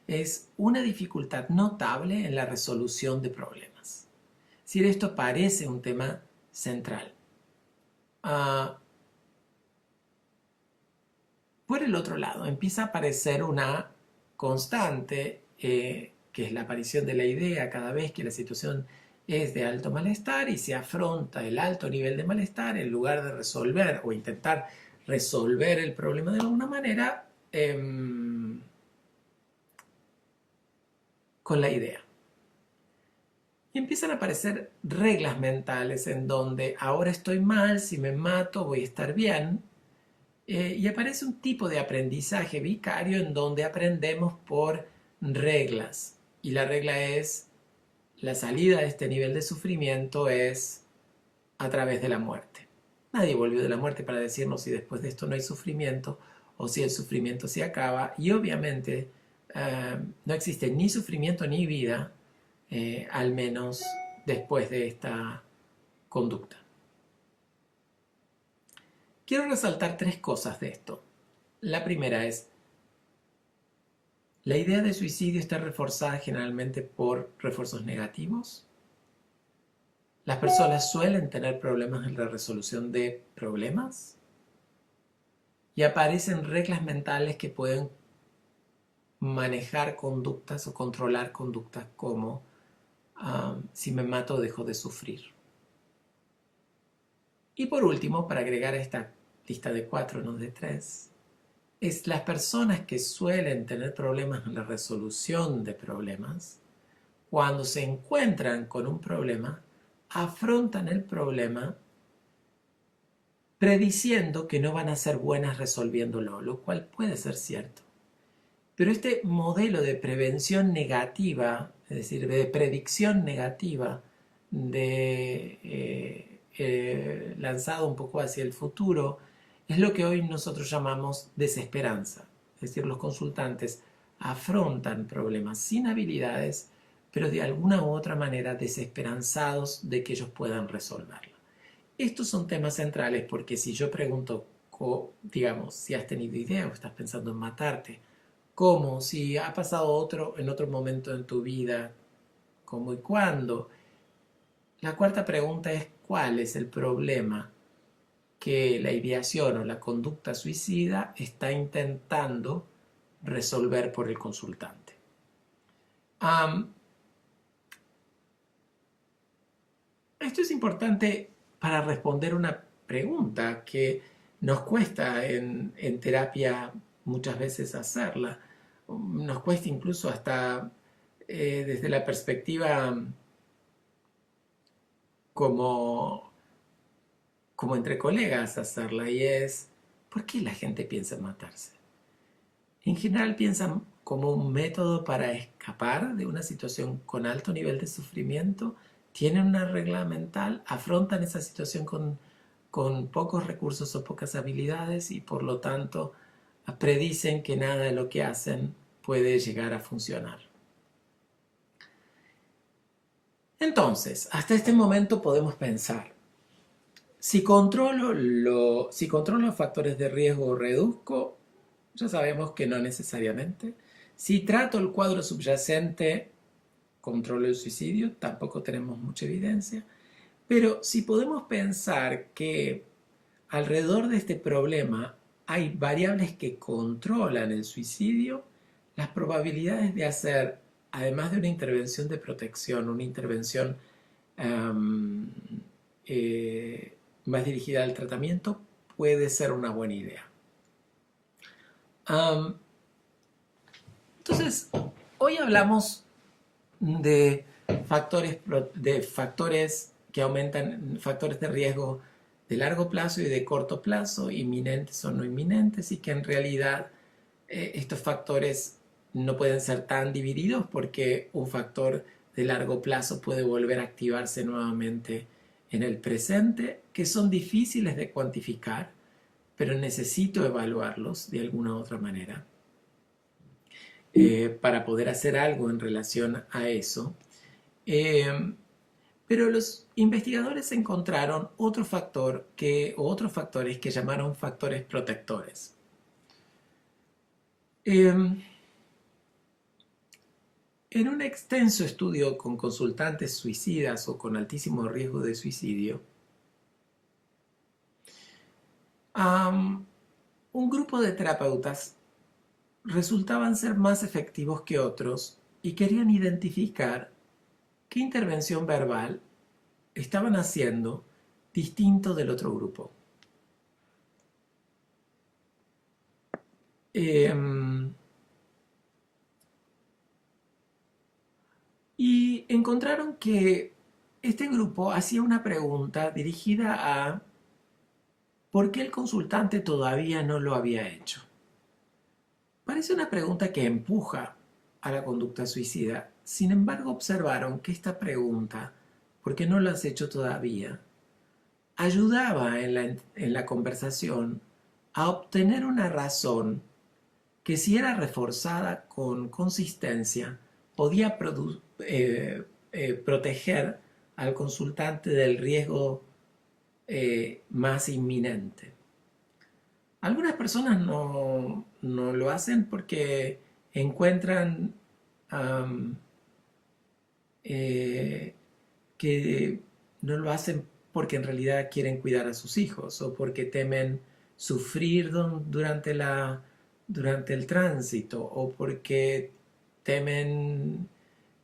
es una dificultad notable en la resolución de problemas. Es decir, esto parece un tema central. Por el otro lado, empieza a aparecer una constante, que es la aparición de la idea cada vez que la situación es de alto malestar y se afronta el alto nivel de malestar en lugar de resolver o intentar resolver el problema de alguna manera con la idea. Y empiezan a aparecer reglas mentales en donde ahora estoy mal, si me mato voy a estar bien. Y aparece un tipo de aprendizaje vicario en donde aprendemos por reglas. Y la regla es, la salida de este nivel de sufrimiento es a través de la muerte. Nadie volvió de la muerte para decirnos si después de esto no hay sufrimiento o si el sufrimiento se acaba. Y obviamente no existe ni sufrimiento ni vida, al menos después de esta conducta. Quiero resaltar tres cosas de esto. La primera es, la idea de suicidio está reforzada generalmente por refuerzos negativos. Las personas suelen tener problemas en la resolución de problemas y aparecen reglas mentales que pueden manejar conductas o controlar conductas como si me mato dejo de sufrir. Y por último, para agregar a esta lista de 4, no de 3, es las personas que suelen tener problemas en la resolución de problemas, cuando se encuentran con un problema, afrontan el problema prediciendo que no van a ser buenas resolviéndolo, lo cual puede ser cierto. Pero este modelo de prevención negativa, es decir, de predicción negativa, lanzado un poco hacia el futuro, es lo que hoy nosotros llamamos desesperanza. Es decir, los consultantes afrontan problemas sin habilidades, pero de alguna u otra manera desesperanzados de que ellos puedan resolverlo. Estos son temas centrales porque si yo pregunto, digamos, si has tenido idea o estás pensando en matarte, ¿cómo? Si ha pasado en otro momento en tu vida, ¿cómo y cuándo? La cuarta pregunta es, ¿cuál es el problema que la ideación o la conducta suicida está intentando resolver por el consultante? Esto es importante para responder una pregunta que nos cuesta en terapia muchas veces hacerla. Nos cuesta incluso hasta desde la perspectiva como como entre colegas hacerla, y es, ¿por qué la gente piensa en matarse? En general piensan como un método para escapar de una situación con alto nivel de sufrimiento, tienen una regla mental, afrontan esa situación con pocos recursos o pocas habilidades y por lo tanto predicen que nada de lo que hacen puede llegar a funcionar. Entonces, hasta este momento podemos pensar, si controlo los factores de riesgo o reduzco, ya sabemos que no necesariamente. Si trato el cuadro subyacente, controlo el suicidio, tampoco tenemos mucha evidencia. Pero si podemos pensar que alrededor de este problema hay variables que controlan el suicidio, las probabilidades de hacer, además de una intervención de protección, una intervención um, más dirigida al tratamiento, puede ser una buena idea. Um, entonces, hoy hablamos de factores que aumentan, factores de riesgo de largo plazo y de corto plazo, inminentes o no inminentes, y que en realidad estos factores no pueden ser tan divididos porque un factor de largo plazo puede volver a activarse nuevamente en el presente, que son difíciles de cuantificar, pero necesito evaluarlos de alguna u otra manera para poder hacer algo en relación a eso. Pero los investigadores encontraron otros factores que llamaron factores protectores. En un extenso estudio con consultantes suicidas o con altísimo riesgo de suicidio, un grupo de terapeutas resultaban ser más efectivos que otros y querían identificar qué intervención verbal estaban haciendo distinto del otro grupo. Y encontraron que este grupo hacía una pregunta dirigida a ¿por qué el consultante todavía no lo había hecho? Parece una pregunta que empuja a la conducta suicida. Sin embargo, observaron que esta pregunta, ¿por qué no lo has hecho todavía?, ayudaba en la conversación a obtener una razón que, si era reforzada con consistencia, podía proteger al consultante del riesgo más inminente. Algunas personas no lo hacen porque encuentran que no lo hacen porque en realidad quieren cuidar a sus hijos o porque temen sufrir durante el tránsito o porque temen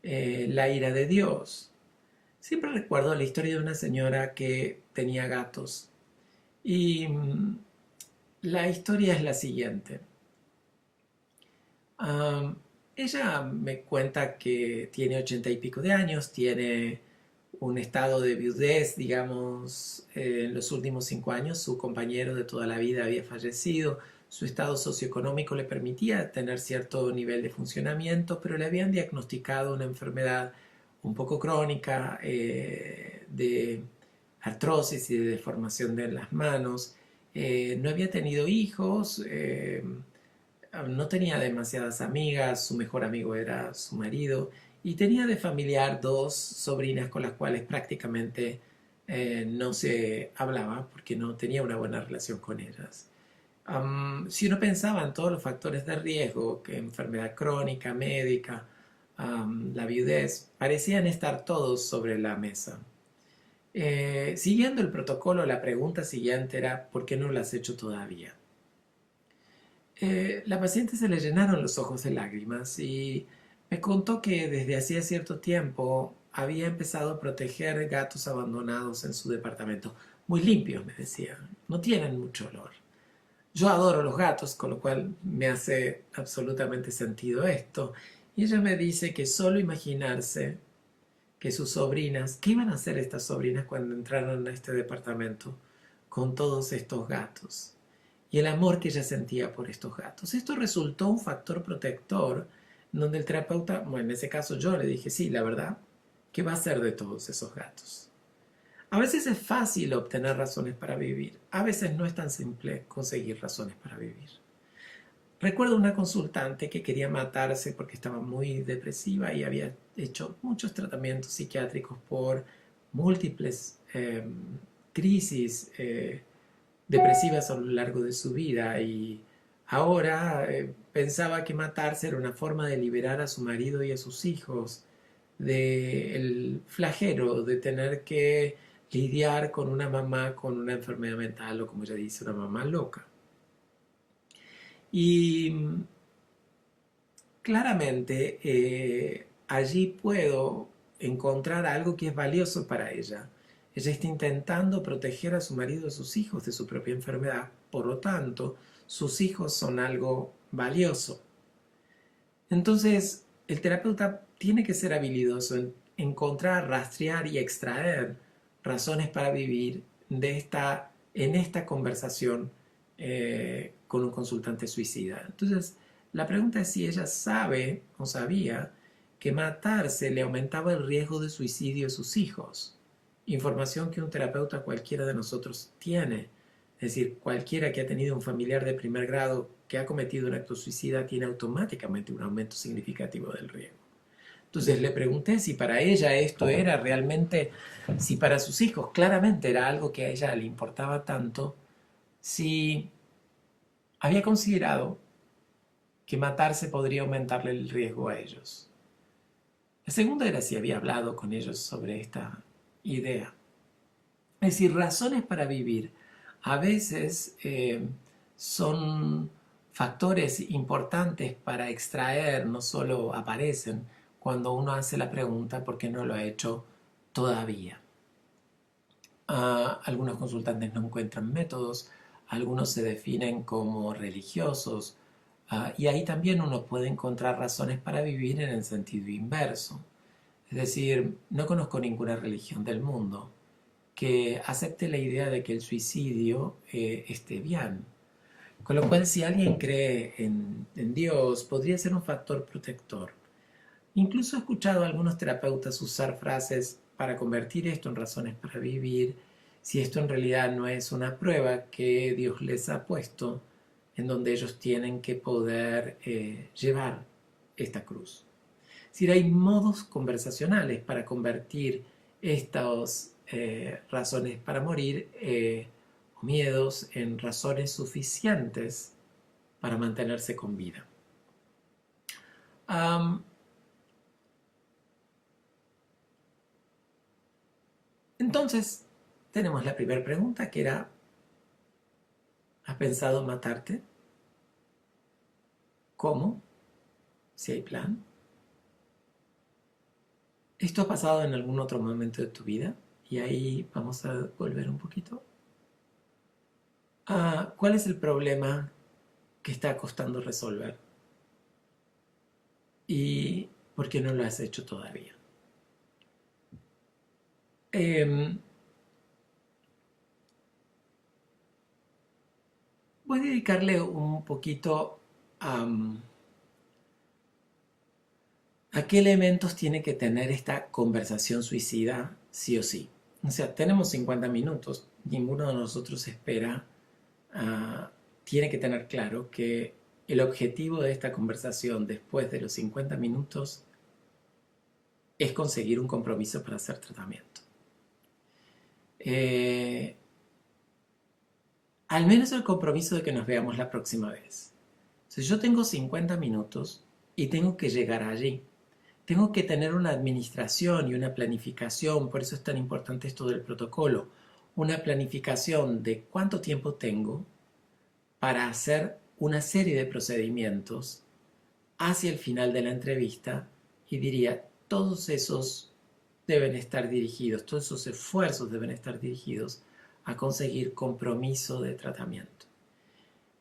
la ira de Dios. Siempre recuerdo la historia de una señora que tenía gatos y la historia es la siguiente. Ella me cuenta que tiene 80 y pico de años, tiene un estado de viudez, digamos, en los últimos 5 años. Su compañero de toda la vida había fallecido, su estado socioeconómico le permitía tener cierto nivel de funcionamiento, pero le habían diagnosticado una enfermedad un poco crónica de artrosis y de deformación de las manos. No había tenido hijos, no tenía demasiadas amigas, su mejor amigo era su marido y tenía de familiar 2 sobrinas con las cuales prácticamente no se hablaba porque no tenía una buena relación con ellas. Si uno pensaba en todos los factores de riesgo, que enfermedad crónica, médica, la viudez, parecían estar todos sobre la mesa. Siguiendo el protocolo, la pregunta siguiente era ¿por qué no lo has hecho todavía? La paciente se le llenaron los ojos de lágrimas y me contó que desde hacía cierto tiempo había empezado a proteger gatos abandonados en su departamento. Muy limpios, me decía, no tienen mucho olor. Yo adoro los gatos, con lo cual me hace absolutamente sentido esto. Y ella me dice que solo imaginarse que sus sobrinas, ¿qué iban a hacer estas sobrinas cuando entraron a este departamento? con todos estos gatos y el amor que ella sentía por estos gatos. Esto resultó un factor protector donde el terapeuta, bueno, en ese caso yo le dije, sí, la verdad, ¿qué va a hacer de todos esos gatos? A veces es fácil obtener razones para vivir, a veces no es tan simple conseguir razones para vivir. Recuerdo una consultante que quería matarse porque estaba muy depresiva y había hecho muchos tratamientos psiquiátricos por múltiples crisis depresivas a lo largo de su vida y ahora pensaba que matarse era una forma de liberar a su marido y a sus hijos del flagelo de tener que lidiar con una mamá con una enfermedad mental o como ella dice, una mamá loca. Y claramente allí puedo encontrar algo que es valioso para ella. Ella está intentando proteger a su marido y a sus hijos de su propia enfermedad, por lo tanto, sus hijos son algo valioso. Entonces, el terapeuta tiene que ser habilidoso en encontrar, rastrear y extraer razones para vivir en esta conversación con un consultante suicida. Entonces, la pregunta es si ella sabe o sabía que matarse le aumentaba el riesgo de suicidio a sus hijos. Información que un terapeuta cualquiera de nosotros tiene. Es decir, cualquiera que ha tenido un familiar de primer grado que ha cometido un acto suicida tiene automáticamente un aumento significativo del riesgo. Entonces le pregunté si para ella esto era realmente, si para sus hijos claramente era algo que a ella le importaba tanto, si había considerado que matarse podría aumentarle el riesgo a ellos. La segunda era si había hablado con ellos sobre esta idea. Es decir, razones para vivir a veces son factores importantes para extraer, no solo aparecen cuando uno hace la pregunta por qué no lo ha hecho todavía. Algunos consultantes no encuentran métodos, algunos se definen como religiosos, y ahí también uno puede encontrar razones para vivir en el sentido inverso. Es decir, no conozco ninguna religión del mundo que acepte la idea de que el suicidio esté bien. Con lo cual, si alguien cree en Dios, podría ser un factor protector. Incluso he escuchado a algunos terapeutas usar frases para convertir esto en razones para vivir, si esto en realidad no es una prueba que Dios les ha puesto, en donde ellos tienen que poder llevar esta cruz. Es decir, hay modos conversacionales para convertir estas razones para morir o miedos en razones suficientes para mantenerse con vida. Entonces, tenemos la primera pregunta que era, ¿has pensado en matarte? ¿Cómo? Si hay plan. ¿Esto ha pasado en algún otro momento de tu vida? Y ahí vamos a volver un poquito. ¿Cuál es el problema que está costando resolver? ¿Y por qué no lo has hecho todavía? Voy a dedicarle un poquito a qué elementos tiene que tener esta conversación suicida sí o sí. O sea, tenemos 50 minutos, ninguno de nosotros espera, tiene que tener claro que el objetivo de esta conversación después de los 50 minutos es conseguir un compromiso para hacer tratamiento. Al menos el compromiso de que nos veamos la próxima vez. Si yo tengo 50 minutos y tengo que llegar allí, tengo que tener una administración y una planificación, por eso es tan importante esto del protocolo, una planificación de cuánto tiempo tengo para hacer una serie de procedimientos hacia el final de la entrevista y diría, todos esos deben estar dirigidos, todos esos esfuerzos deben estar dirigidos a conseguir compromiso de tratamiento.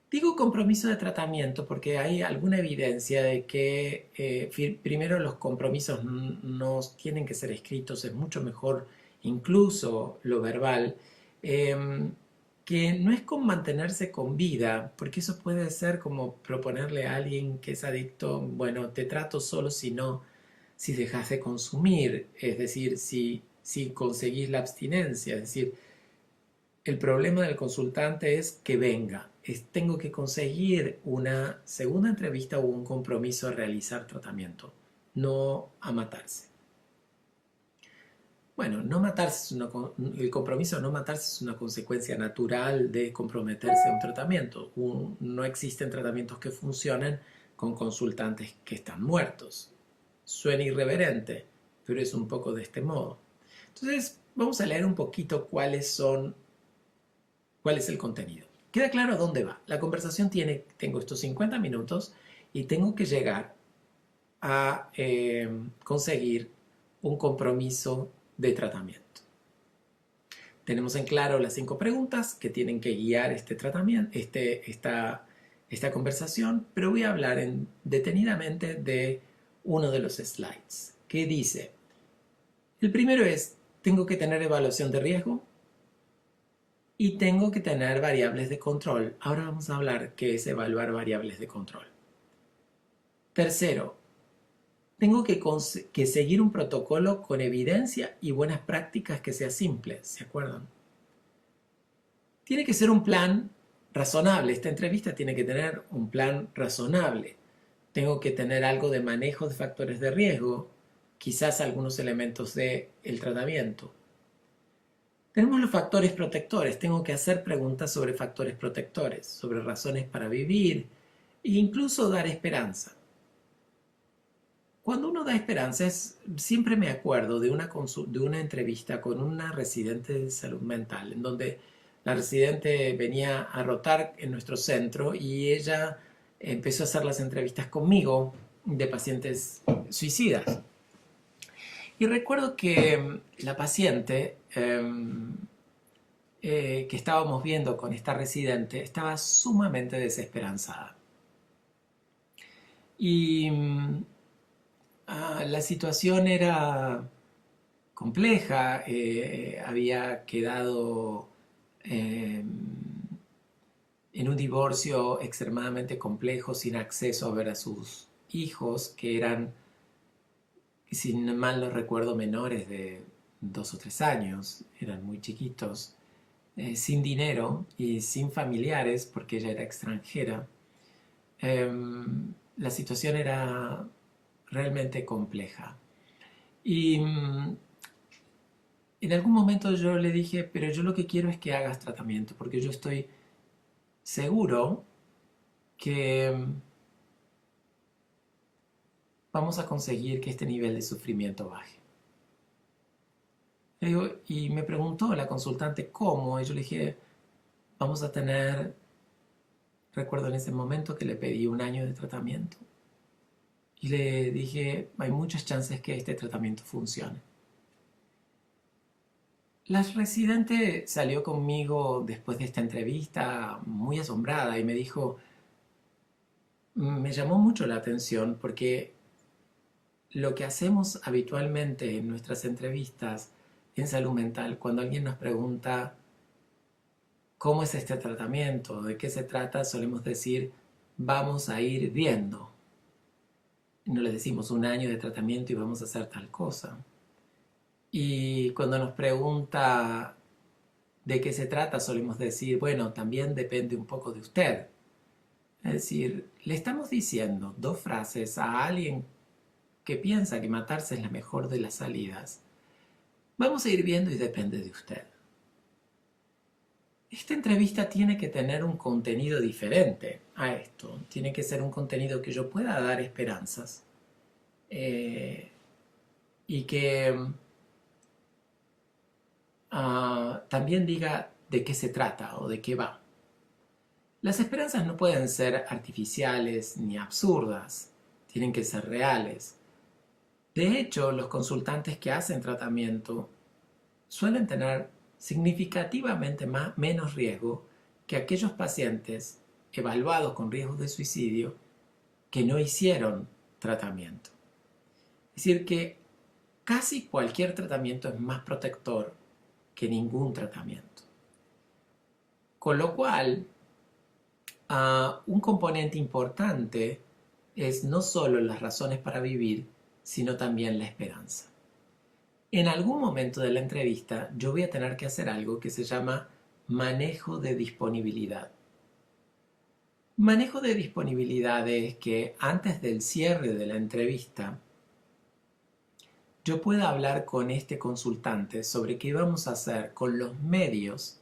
Digo compromiso de tratamiento porque hay alguna evidencia de que primero los compromisos no tienen que ser escritos, es mucho mejor incluso lo verbal. que no es con mantenerse con vida, porque eso puede ser como proponerle a alguien que es adicto, bueno, te trato solo si no, si dejas de consumir, es decir, si conseguís la abstinencia, es decir, el problema del consultante es que venga, tengo que conseguir una segunda entrevista o un compromiso a realizar tratamiento, no a matarse. Bueno, no matarse es el compromiso de no matarse es una consecuencia natural de comprometerse a un tratamiento. No existen tratamientos que funcionen con consultantes que están muertos. Suena irreverente, pero es un poco de este modo. Entonces, vamos a leer un poquito cuál es el contenido. Queda claro dónde va. La conversación tengo estos 50 minutos y tengo que llegar a conseguir un compromiso de tratamiento. Tenemos en claro las 5 preguntas que tienen que guiar este tratamiento, esta conversación, pero voy a hablar detenidamente de uno de los slides, que dice, el primero es, tengo que tener evaluación de riesgo y tengo que tener variables de control. Ahora vamos a hablar qué es evaluar variables de control. Tercero, tengo que seguir un protocolo con evidencia y buenas prácticas que sea simple, ¿se acuerdan? Tiene que ser un plan razonable. Esta entrevista tiene que tener un plan razonable. Tengo que tener algo de manejo de factores de riesgo, quizás algunos elementos del tratamiento. Tenemos los factores protectores. Tengo que hacer preguntas sobre factores protectores, sobre razones para vivir e incluso dar esperanza. Cuando uno da esperanza, siempre me acuerdo de una entrevista con una residente de salud mental, en donde la residente venía a rotar en nuestro centro y ella empezó a hacer las entrevistas conmigo de pacientes suicidas. Y recuerdo que la paciente que estábamos viendo con esta residente estaba sumamente desesperanzada. Y la situación era compleja, había quedado en un divorcio extremadamente complejo, sin acceso a ver a sus hijos, que eran, si mal no recuerdo, menores de 2 o 3 años, eran muy chiquitos, sin dinero y sin familiares, porque ella era extranjera. La situación era realmente compleja. Y en algún momento yo le dije, pero yo lo que quiero es que hagas tratamiento, porque yo estoy seguro que vamos a conseguir que este nivel de sufrimiento baje. Y me preguntó la consultante cómo, y yo le dije, vamos a tener, recuerdo en ese momento que le pedí 1 año de tratamiento. Y le dije, hay muchas chances que este tratamiento funcione. La residente salió conmigo después de esta entrevista muy asombrada y me dijo, me llamó mucho la atención porque lo que hacemos habitualmente en nuestras entrevistas en salud mental, cuando alguien nos pregunta cómo es este tratamiento, de qué se trata, solemos decir, vamos a ir viendo. No le decimos 1 año de tratamiento y vamos a hacer tal cosa. Y cuando nos pregunta de qué se trata, solemos decir, bueno, también depende un poco de usted. Es decir, le estamos diciendo 2 frases a alguien que piensa que matarse es la mejor de las salidas. Vamos a ir viendo y depende de usted. Esta entrevista tiene que tener un contenido diferente a esto. Tiene que ser un contenido que yo pueda dar esperanzas y que también diga de qué se trata o de qué va. Las esperanzas no pueden ser artificiales ni absurdas, tienen que ser reales. De hecho, los consultantes que hacen tratamiento suelen tener significativamente menos riesgo que aquellos pacientes evaluados con riesgos de suicidio que no hicieron tratamiento. Es decir, que casi cualquier tratamiento es más protector que ningún tratamiento. Con lo cual, un componente importante es no solo las razones para vivir, sino también la esperanza. En algún momento de la entrevista yo voy a tener que hacer algo que se llama manejo de disponibilidad. Manejo de disponibilidad es que antes del cierre de la entrevista yo pueda hablar con este consultante sobre qué vamos a hacer con los medios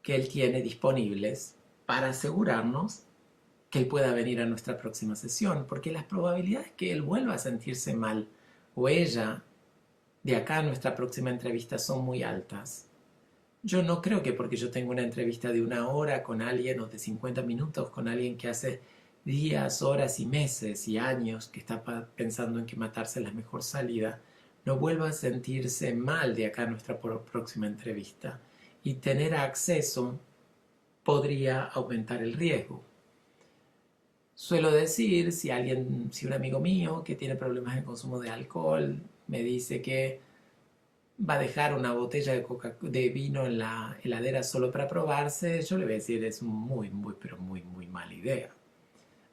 que él tiene disponibles para asegurarnos que él pueda venir a nuestra próxima sesión, porque las probabilidades que él vuelva a sentirse mal o ella de acá a nuestra próxima entrevista son muy altas. Yo no creo que porque yo tengo una entrevista de 1 hora con alguien o de 50 minutos con alguien que hace días, horas y meses y años que está pensando en que matarse es la mejor salida, no vuelva a sentirse mal de acá a nuestra próxima entrevista. Y tener acceso podría aumentar el riesgo. Suelo decir, si un amigo mío que tiene problemas de consumo de alcohol me dice que va a dejar una botella de vino en la heladera solo para probarse, yo le voy a decir es pero muy mala idea.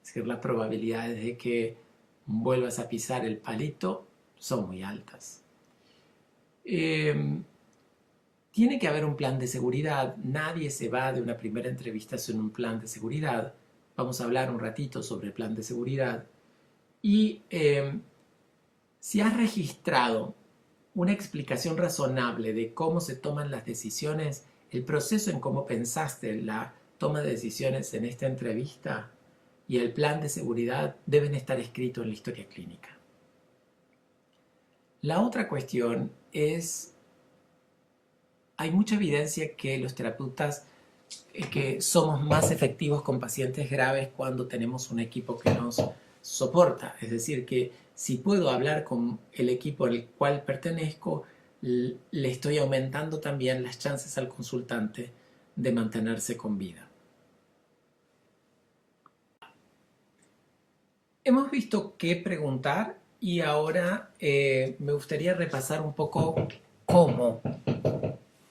Es decir, las probabilidades de que vuelvas a pisar el palito son muy altas. Tiene que haber un plan de seguridad. Nadie se va de una primera entrevista sin un plan de seguridad. Vamos a hablar un ratito sobre el plan de seguridad. Y si has registrado una explicación razonable de cómo se toman las decisiones, el proceso en cómo pensaste la toma de decisiones en esta entrevista y el plan de seguridad deben estar escritos en la historia clínica. La otra cuestión es, hay mucha evidencia que los terapeutas que somos más efectivos con pacientes graves cuando tenemos un equipo que nos soporta. Es decir, que si puedo hablar con el equipo al cual pertenezco, le estoy aumentando también las chances al consultante de mantenerse con vida. Hemos visto qué preguntar y ahora me gustaría repasar un poco cómo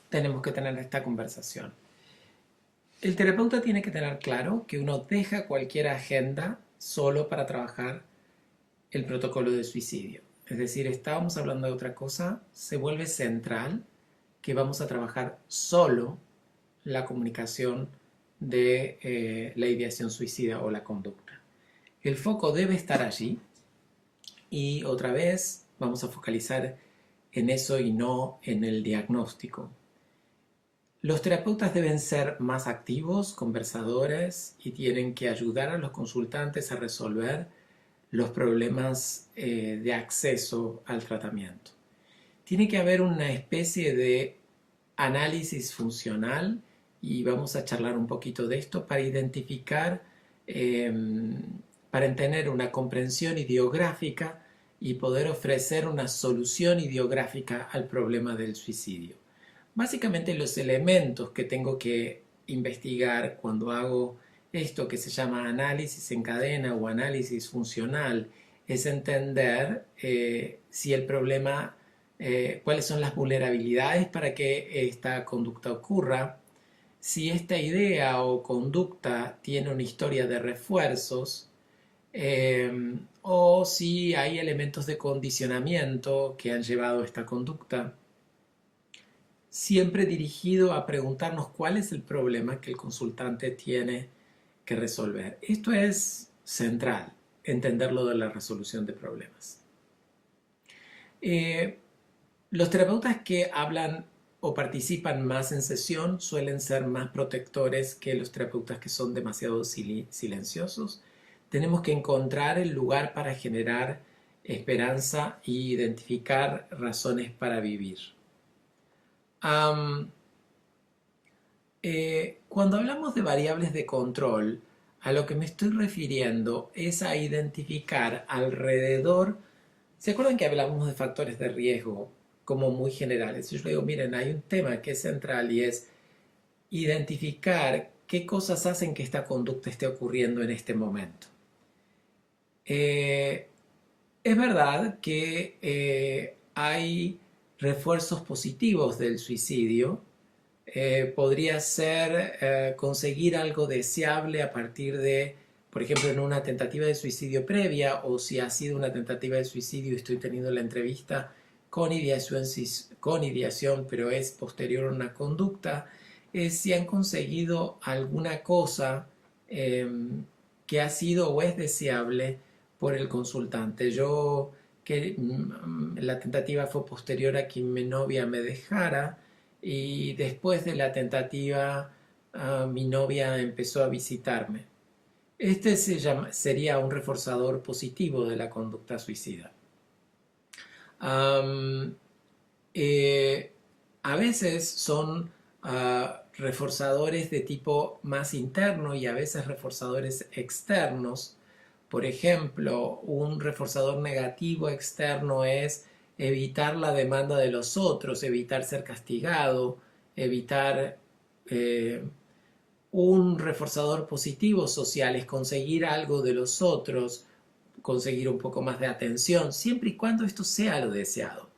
tenemos que tener esta conversación. El terapeuta tiene que tener claro que uno deja cualquier agenda solo para trabajar el protocolo de suicidio. Es decir, estábamos hablando de otra cosa, se vuelve central que vamos a trabajar solo la comunicación de la ideación suicida o la conducta. El foco debe estar allí y otra vez vamos a focalizar en eso y no en el diagnóstico. Los terapeutas deben ser más activos, conversadores y tienen que ayudar a los consultantes a resolver los problemas de acceso al tratamiento. Tiene que haber una especie de análisis funcional y vamos a charlar un poquito de esto para identificar, para tener una comprensión ideográfica y poder ofrecer una solución ideográfica al problema del suicidio. Básicamente los elementos que tengo que investigar cuando hago esto que se llama análisis en cadena o análisis funcional es entender si el problema, cuáles son las vulnerabilidades para que esta conducta ocurra, si esta idea o conducta tiene una historia de refuerzos, o si hay elementos de condicionamiento que han llevado a esta conducta, siempre dirigido a preguntarnos cuál es el problema que el consultante tiene que resolver. Esto es central, entenderlo de la resolución de problemas. Los terapeutas que hablan o participan más en sesión suelen ser más protectores que los terapeutas que son demasiado silenciosos. Tenemos que encontrar el lugar para generar esperanza e identificar razones para vivir. Cuando hablamos de variables de control, a lo que me estoy refiriendo es a identificar alrededor. ¿Se acuerdan que hablamos de factores de riesgo como muy generales? Yo digo, miren, hay un tema que es central y es identificar qué cosas hacen que esta conducta esté ocurriendo en este momento. Es verdad que hay refuerzos positivos del suicidio, Podría ser conseguir algo deseable a partir de, por ejemplo, en una tentativa de suicidio previa, o si ha sido una tentativa de suicidio y estoy teniendo la entrevista con ideación, pero es posterior a una conducta, es si han conseguido alguna cosa eh, que ha sido o es deseable por el consultante. Yo, que la tentativa fue posterior a que mi novia me dejara, y después de la tentativa mi novia empezó a visitarme. Sería un reforzador positivo de la conducta suicida. Am, eh, a veces son reforzadores de tipo más interno y a veces reforzadores externos. Por ejemplo, un reforzador negativo externo es evitar la demanda de los otros, evitar ser castigado, evitar eh, un reforzador positivo social es conseguir algo de los otros, conseguir un poco más de atención, siempre y cuando esto sea lo deseado.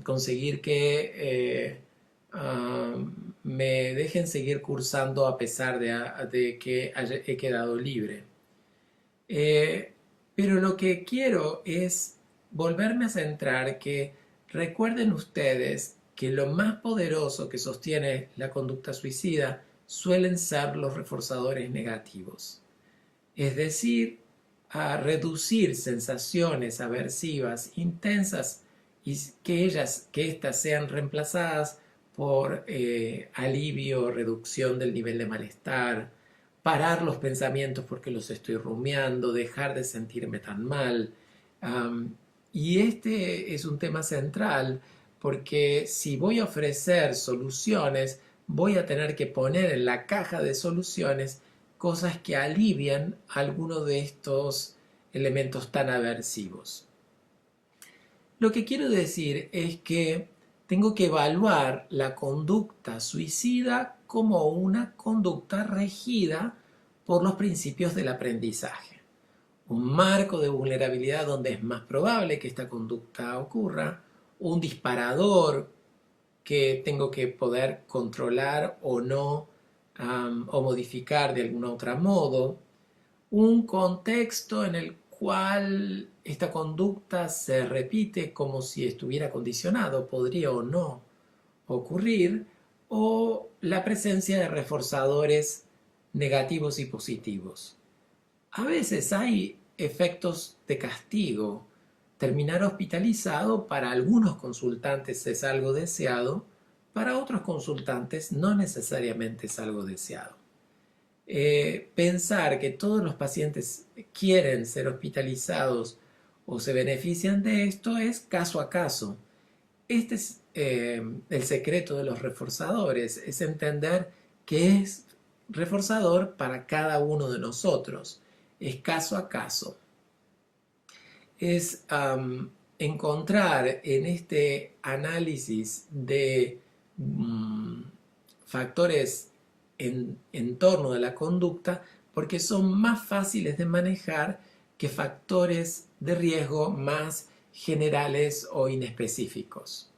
Conseguir que me dejen seguir cursando a pesar de que he quedado libre. Eh, pero lo que quiero es volverme a centrar que recuerden ustedes que lo más poderoso que sostiene la conducta suicida suelen ser los reforzadores negativos. Es decir, a reducir sensaciones aversivas intensas y que éstas sean reemplazadas por alivio, reducción del nivel de malestar, parar los pensamientos porque los estoy rumiando, dejar de sentirme tan mal. Y este es un tema central porque si voy a ofrecer soluciones, voy a tener que poner en la caja de soluciones cosas que alivian alguno de estos elementos tan aversivos. Lo que quiero decir es que tengo que evaluar la conducta suicida como una conducta regida por los principios del aprendizaje. Un marco de vulnerabilidad donde es más probable que esta conducta ocurra, un disparador que tengo que poder controlar o no, o modificar de algún otro modo, un contexto en el cual esta conducta se repite como si estuviera condicionado, podría o no ocurrir, o la presencia de reforzadores negativos y positivos. A veces hay efectos de castigo. Terminar hospitalizado para algunos consultantes es algo deseado, para otros consultantes no necesariamente es algo deseado. Pensar que todos los pacientes quieren ser hospitalizados o se benefician de esto es caso a caso. Este es el secreto de los reforzadores, es entender que es reforzador para cada uno de nosotros, es caso a caso. Es encontrar en este análisis de factores en torno de la conducta, porque son más fáciles de manejar que factores de riesgo más generales o inespecíficos.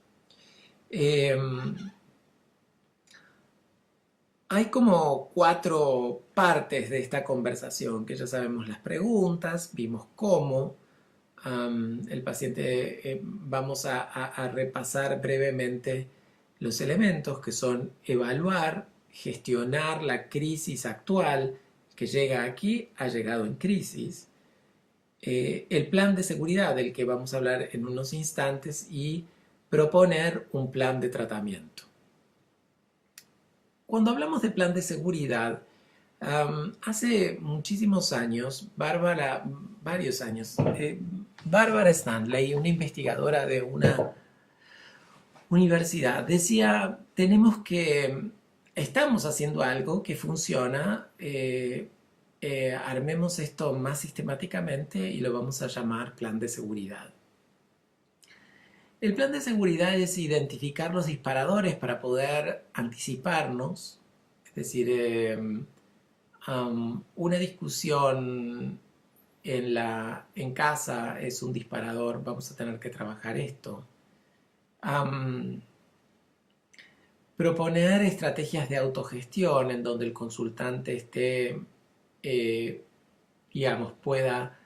Hay como 4 partes de esta conversación, que ya sabemos las preguntas, vimos cómo, el paciente, vamos a repasar brevemente los elementos que son evaluar, gestionar la crisis actual que llega aquí, ha llegado en crisis, el plan de seguridad del que vamos a hablar en unos instantes y proponer un plan de tratamiento. Cuando hablamos de plan de seguridad, hace muchísimos años, varios años, Bárbara Stanley, una investigadora de una universidad, decía, estamos haciendo algo que funciona, armemos esto más sistemáticamente y lo vamos a llamar plan de seguridad. El plan de seguridad es identificar los disparadores para poder anticiparnos, es decir, una discusión en casa es un disparador, vamos a tener que trabajar esto. proponer estrategias de autogestión en donde el consultante esté, eh, digamos, pueda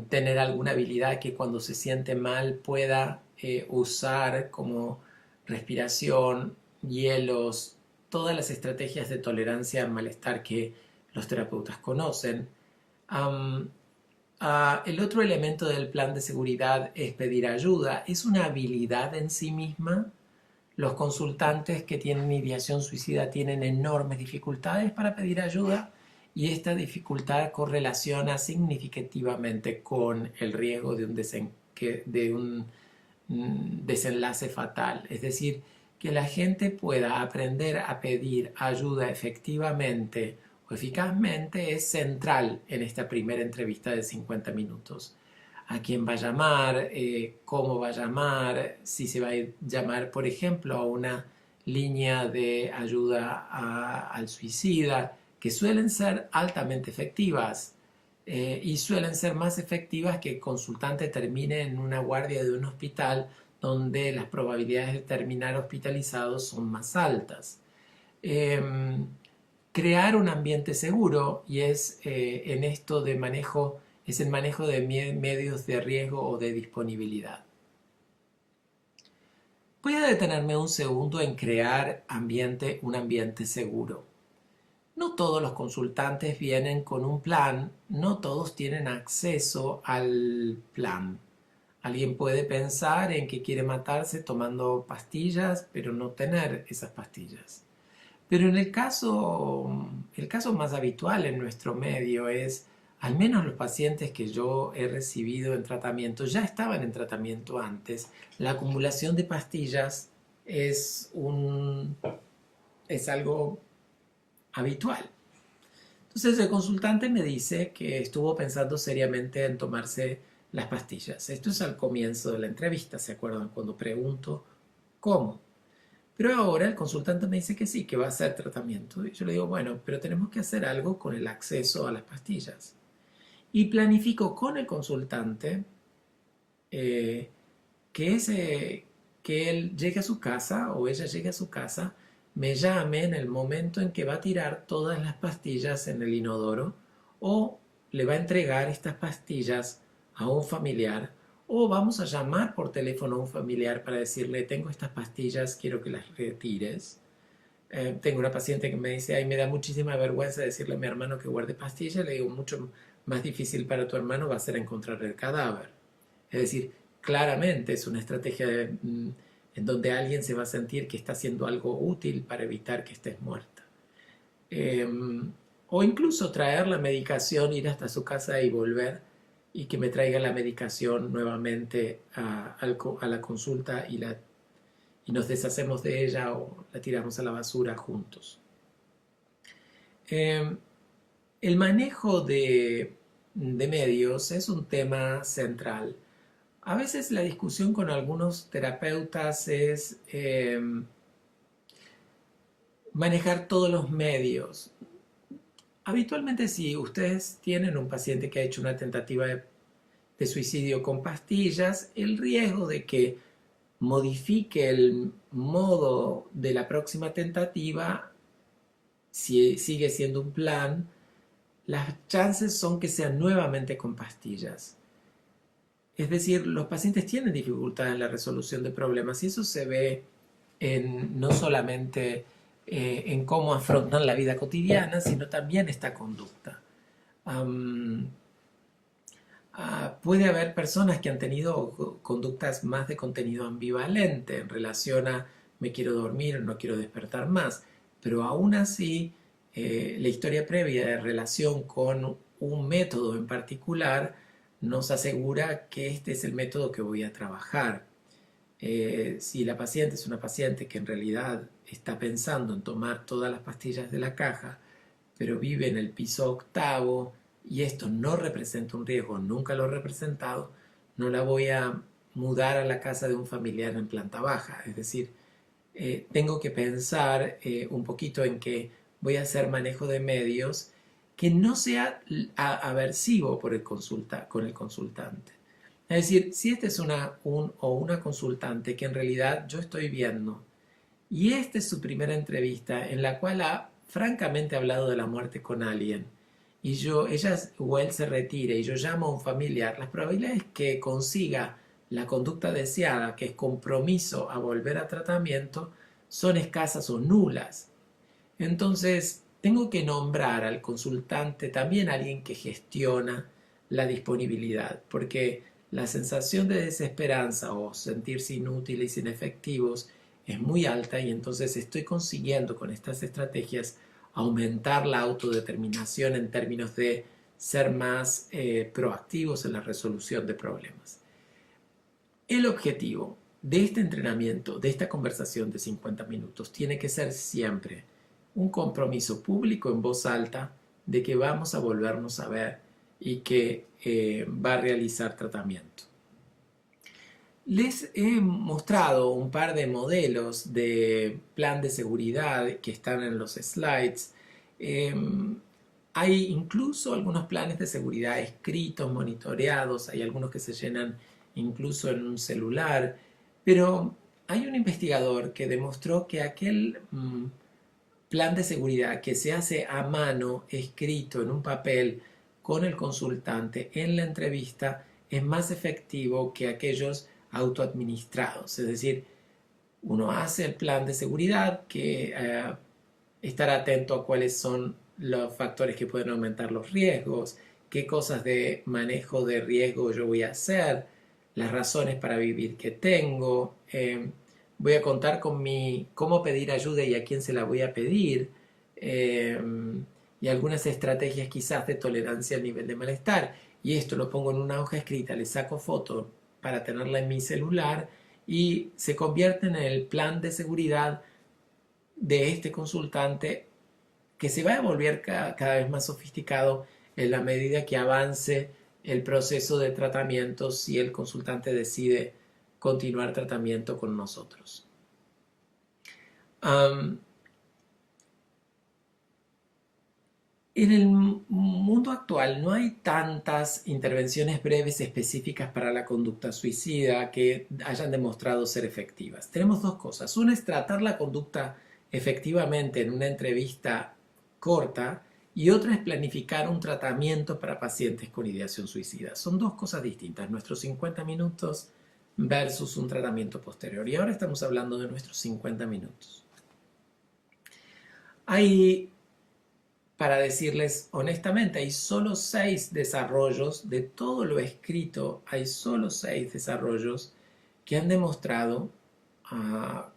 tener alguna habilidad que cuando se siente mal pueda usar como respiración, hielos, todas las estrategias de tolerancia al malestar que los terapeutas conocen. Um, el otro elemento del plan de seguridad es pedir ayuda. Es una habilidad en sí misma. Los consultantes que tienen ideación suicida tienen enormes dificultades para pedir ayuda y esta dificultad correlaciona significativamente con el riesgo de un desenlace fatal. Es decir, que la gente pueda aprender a pedir ayuda efectivamente o eficazmente es central en esta primera entrevista de 50 minutos. A quién va a llamar, cómo va a llamar, si se va a llamar, por ejemplo, a una línea de ayuda al suicida, que suelen ser altamente efectivas y suelen ser más efectivas que el consultante termine en una guardia de un hospital donde las probabilidades de terminar hospitalizados son más altas. Eh, Crear un ambiente seguro y es en esto de manejo, es el manejo de medios de riesgo o de disponibilidad. Voy a detenerme un segundo en crear un ambiente seguro. No todos los consultantes vienen con un plan, no todos tienen acceso al plan. Alguien puede pensar en que quiere matarse tomando pastillas, pero no tener esas pastillas. Pero en el caso más habitual en nuestro medio es, al menos los pacientes que yo he recibido en tratamiento ya estaban en tratamiento antes. La acumulación de pastillas es algo habitual. Entonces el consultante me dice que estuvo pensando seriamente en tomarse las pastillas. Esto es al comienzo de la entrevista, ¿se acuerdan? Cuando pregunto cómo. Pero ahora el consultante me dice que sí, que va a hacer tratamiento. Y yo le digo, bueno, pero tenemos que hacer algo con el acceso a las pastillas. Y planifico con el consultante eh, que él llegue a su casa o ella llegue a su casa, me llame en el momento en que va a tirar todas las pastillas en el inodoro o le va a entregar estas pastillas a un familiar o vamos a llamar por teléfono a un familiar para decirle, tengo estas pastillas, quiero que las retires. Tengo una paciente que me dice, ay, me da muchísima vergüenza decirle a mi hermano que guarde pastillas. Le digo, mucho más difícil para tu hermano va a ser encontrar el cadáver. Es decir, claramente es una estrategia en donde alguien se va a sentir que está haciendo algo útil para evitar que estés muerta. Eh, o incluso traer la medicación, ir hasta su casa y volver y que me traiga la medicación nuevamente a la consulta y nos deshacemos de ella o la tiramos a la basura juntos. El manejo de medios es un tema central. A veces la discusión con algunos terapeutas es manejar todos los medios. Habitualmente si ustedes tienen un paciente que ha hecho una tentativa de suicidio con pastillas, el riesgo de que modifique el modo de la próxima tentativa, si sigue siendo un plan, las chances son que sean nuevamente con pastillas. Es decir, los pacientes tienen dificultad en la resolución de problemas y eso se ve no solamente en cómo afrontan la vida cotidiana, sino también esta conducta. Puede haber personas que han tenido conductas más de contenido ambivalente en relación a me quiero dormir, no quiero despertar más, pero aún así la historia previa de relación con un método en particular nos asegura que este es el método que voy a trabajar. Si la paciente es una paciente que en realidad está pensando en tomar todas las pastillas de la caja, pero vive en el piso octavo y esto no representa un riesgo, nunca lo he representado, no la voy a mudar a la casa de un familiar en planta baja. Es decir, tengo que pensar un poquito en que voy a hacer manejo de medios que no sea aversivo con el consultante. Es decir, si esta es una consultante que en realidad yo estoy viendo Y esta es su primera entrevista en la cual ha francamente hablado de la muerte con alguien. Y ella o él se retira y yo llamo a un familiar, las probabilidades que consiga la conducta deseada, que es compromiso a volver a tratamiento, son escasas o nulas. Entonces, tengo que nombrar al consultante también alguien que gestiona la disponibilidad, porque la sensación de desesperanza o sentirse inútiles y inefectivos es muy alta y entonces estoy consiguiendo con estas estrategias aumentar la autodeterminación en términos de ser más proactivos en la resolución de problemas. El objetivo de este entrenamiento, de esta conversación de 50 minutos, tiene que ser siempre un compromiso público en voz alta de que vamos a volvernos a ver y que va a realizar tratamiento. Les he mostrado un par de modelos de plan de seguridad que están en los slides. Hay incluso algunos planes de seguridad escritos, monitoreados, hay algunos que se llenan incluso en un celular, pero hay un investigador que demostró que aquel plan de seguridad que se hace a mano, escrito en un papel con el consultante en la entrevista, es más efectivo que aquellos autoadministrados. Es decir, uno hace el plan de seguridad que estar atento a cuáles son los factores que pueden aumentar los riesgos, qué cosas de manejo de riesgo yo voy a hacer, las razones para vivir que tengo, voy a contar con cómo pedir ayuda y a quién se la voy a pedir, y algunas estrategias quizás de tolerancia al nivel de malestar. Y esto lo pongo en una hoja escrita, le saco foto para tenerla en mi celular y se convierte en el plan de seguridad de este consultante que se va a volver cada vez más sofisticado en la medida que avance el proceso de tratamiento si el consultante decide continuar tratamiento con nosotros. En el mundo actual no hay tantas intervenciones breves específicas para la conducta suicida que hayan demostrado ser efectivas. Tenemos dos cosas. Una es tratar la conducta efectivamente en una entrevista corta y otra es planificar un tratamiento para pacientes con ideación suicida. Son dos cosas distintas. Nuestros 50 minutos versus un tratamiento posterior. Y ahora estamos hablando de nuestros 50 minutos. Para decirles honestamente, hay solo 6 desarrollos, de todo lo escrito, hay solo 6 desarrollos que han demostrado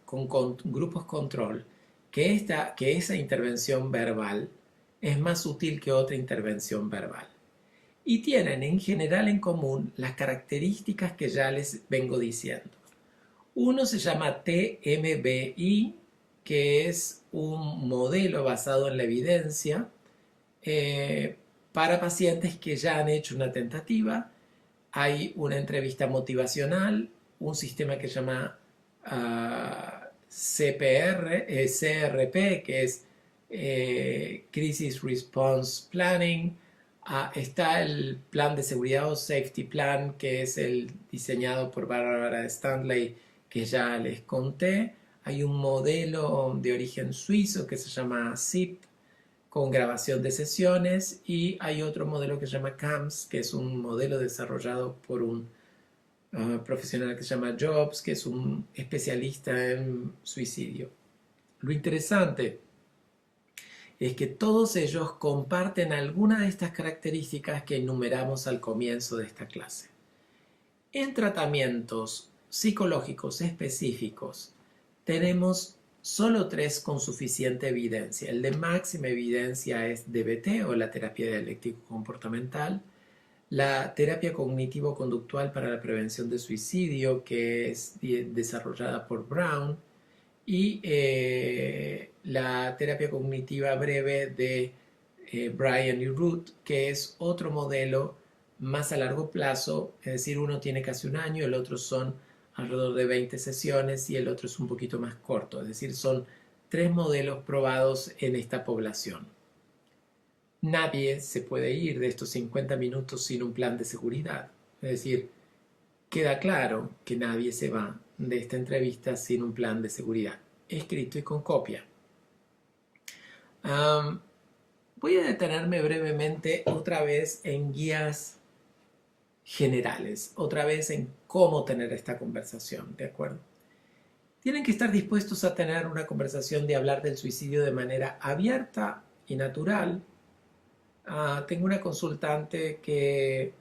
con grupos control que esa intervención verbal es más útil que otra intervención verbal. Y tienen en general en común las características que ya les vengo diciendo. Uno se llama TMBI, que es un modelo basado en la evidencia para pacientes que ya han hecho una tentativa. Hay una entrevista motivacional, un sistema que se llama CRP, que es Crisis Response Planning. Está el plan de seguridad o Safety Plan, que es el diseñado por Barbara Stanley, que ya les conté. Hay un modelo de origen suizo que se llama SIP, con grabación de sesiones, y hay otro modelo que se llama CAMS, que es un modelo desarrollado por un profesional que se llama Jobs, que es un especialista en suicidio. Lo interesante es que todos ellos comparten alguna de estas características que enumeramos al comienzo de esta clase. En tratamientos psicológicos específicos tenemos solo 3 con suficiente evidencia. El de máxima evidencia es DBT o la terapia dialéctico-comportamental, la terapia cognitivo-conductual para la prevención de suicidio, que es desarrollada por Brown, y la terapia cognitiva breve de Bryan y Root, que es otro modelo más a largo plazo, es decir, uno tiene casi un año, el otro son alrededor de 20 sesiones y el otro es un poquito más corto, es decir, son 3 modelos probados en esta población. Nadie se puede ir de estos 50 minutos sin un plan de seguridad, es decir, queda claro que nadie se va de esta entrevista sin un plan de seguridad. escrito y con copia. Um, Voy a detenerme brevemente otra vez en guías generales, otra vez en cómo tener esta conversación, ¿de acuerdo? Tienen que estar dispuestos a tener una conversación de hablar del suicidio de manera abierta y natural. Tengo una consultante que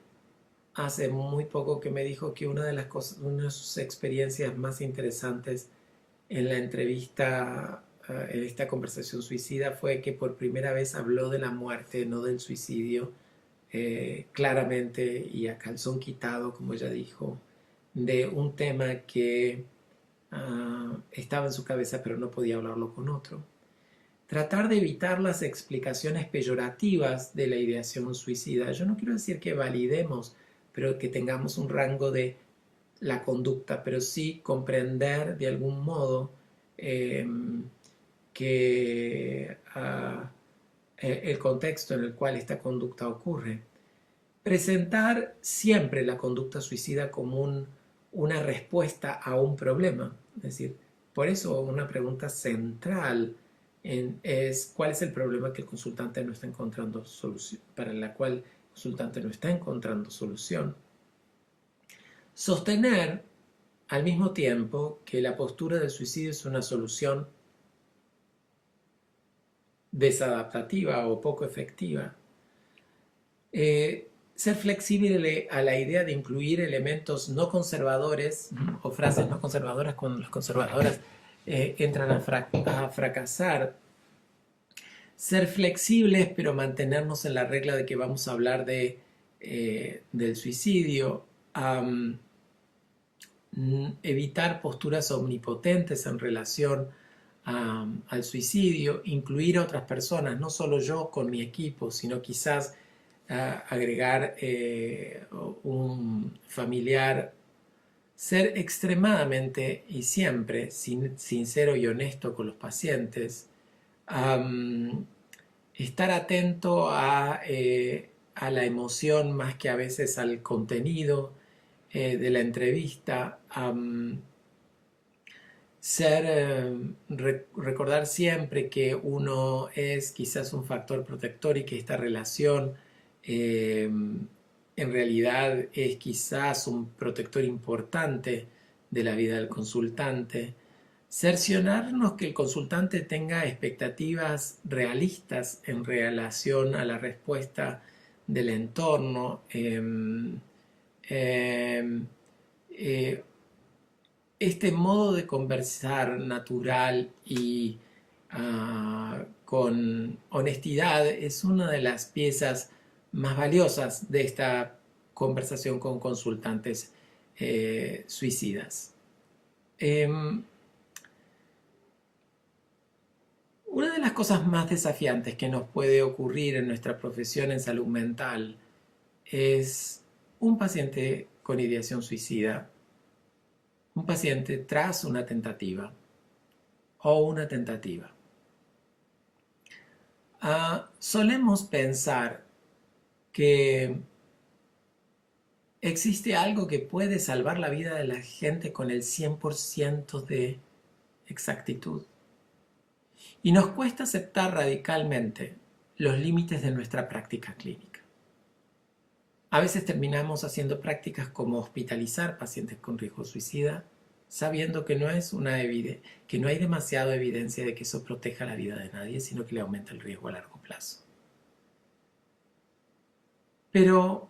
hace muy poco que me dijo que una de sus experiencias más interesantes en la entrevista, en esta conversación suicida, fue que por primera vez habló de la muerte, no del suicidio, claramente y a calzón quitado, como ella dijo, de un tema que estaba en su cabeza pero no podía hablarlo con otro. Tratar de evitar las explicaciones peyorativas de la ideación suicida. Yo no quiero decir que validemos, pero que tengamos un rango de la conducta, pero sí comprender de algún modo eh, que el contexto en el cual esta conducta ocurre. Presentar siempre la conducta suicida como una respuesta a un problema. Es decir, por eso una pregunta central es cuál es el problema que el consultante no está encontrando solución, para la cual el consultante no está encontrando solución. Sostener al mismo tiempo que la postura del suicidio es una solución desadaptativa o poco efectiva. Ser flexible a la idea de incluir elementos no conservadores o frases no conservadoras cuando las conservadoras entran a fracasar. Ser flexibles pero mantenernos en la regla de que vamos a hablar del suicidio. Evitar posturas omnipotentes en relación al suicidio, incluir a otras personas, no solo yo con mi equipo, sino quizás agregar un familiar, ser extremadamente y siempre sincero y honesto con los pacientes, estar atento a la emoción más que a veces al contenido de la entrevista, recordar siempre que uno es quizás un factor protector y que esta relación en realidad es quizás un protector importante de la vida del consultante. Cerciorarnos que el consultante tenga expectativas realistas en relación a la respuesta del entorno. Este modo de conversar natural y con honestidad es una de las piezas más valiosas de esta conversación con consultantes suicidas. Una de las cosas más desafiantes que nos puede ocurrir en nuestra profesión en salud mental es un paciente con ideación suicida, un paciente tras una tentativa o una tentativa. Solemos pensar que existe algo que puede salvar la vida de la gente con el 100% de exactitud. Y nos cuesta aceptar radicalmente los límites de nuestra práctica clínica. A veces terminamos haciendo prácticas como hospitalizar pacientes con riesgo suicida, sabiendo que no hay demasiada evidencia de que eso proteja la vida de nadie, sino que le aumenta el riesgo a largo plazo. Pero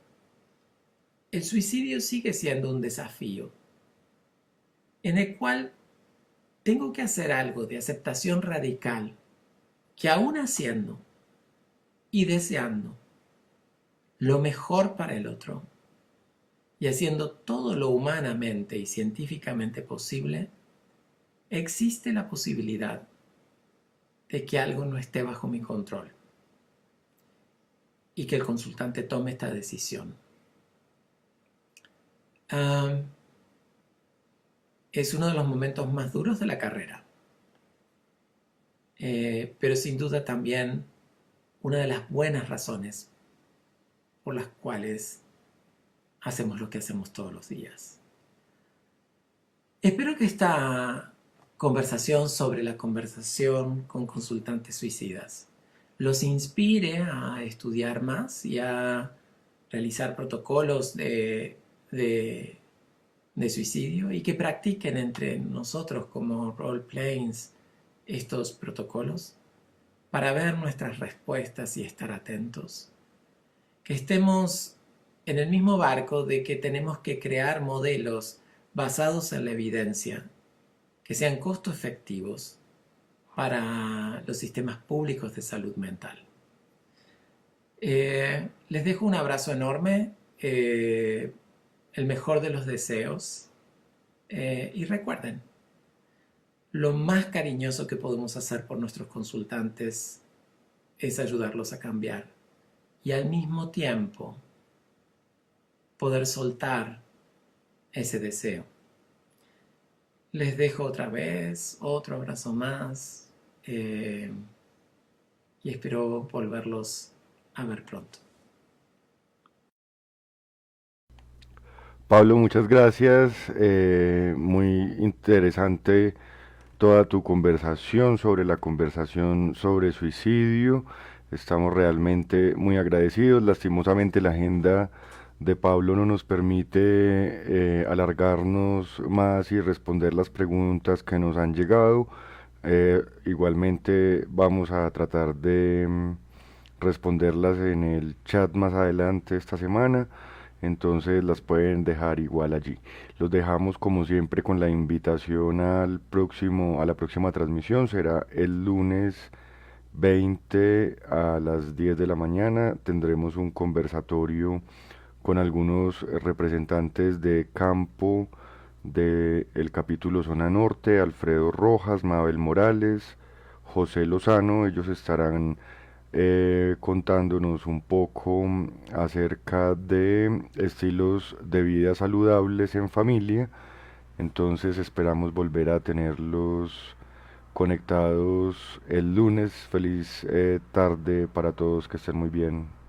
el suicidio sigue siendo un desafío en el cual tengo que hacer algo de aceptación radical que aún haciendo y deseando lo mejor para el otro y haciendo todo lo humanamente y científicamente posible, existe la posibilidad de que algo no esté bajo mi control y que el consultante tome esta decisión. Es uno de los momentos más duros de la carrera, pero sin duda también una de las buenas razones por las cuales hacemos lo que hacemos todos los días. Espero que esta conversación sobre la conversación con consultantes suicidas. Los inspire a estudiar más y a realizar protocolos de suicidio y que practiquen entre nosotros como role-players estos protocolos para ver nuestras respuestas y estar atentos. Que estemos en el mismo barco de que tenemos que crear modelos basados en la evidencia, que sean costo efectivos para los sistemas públicos de salud mental. Les dejo un abrazo enorme, el mejor de los deseos, y recuerden, lo más cariñoso que podemos hacer por nuestros consultantes es ayudarlos a cambiar y al mismo tiempo poder soltar ese deseo. Les dejo otra vez otro abrazo más, y espero volverlos a ver pronto. Pablo, muchas gracias. Muy interesante toda tu conversación sobre la conversación sobre suicidio. Estamos realmente muy agradecidos. Lastimosamente la agenda de Pablo no nos permite alargarnos más y responder las preguntas que nos han llegado. Igualmente vamos a tratar de responderlas en el chat más adelante esta semana, entonces las pueden dejar igual allí. Los dejamos como siempre con la invitación a la próxima transmisión, será el lunes 20 a las 10 de la mañana. Tendremos un conversatorio con algunos representantes de campo del capítulo Zona Norte, Alfredo Rojas, Mabel Morales, José Lozano. Ellos estarán contándonos un poco acerca de estilos de vida saludables en familia. Entonces esperamos volver a tenerlos conectados el lunes. Feliz tarde para todos, que estén muy bien.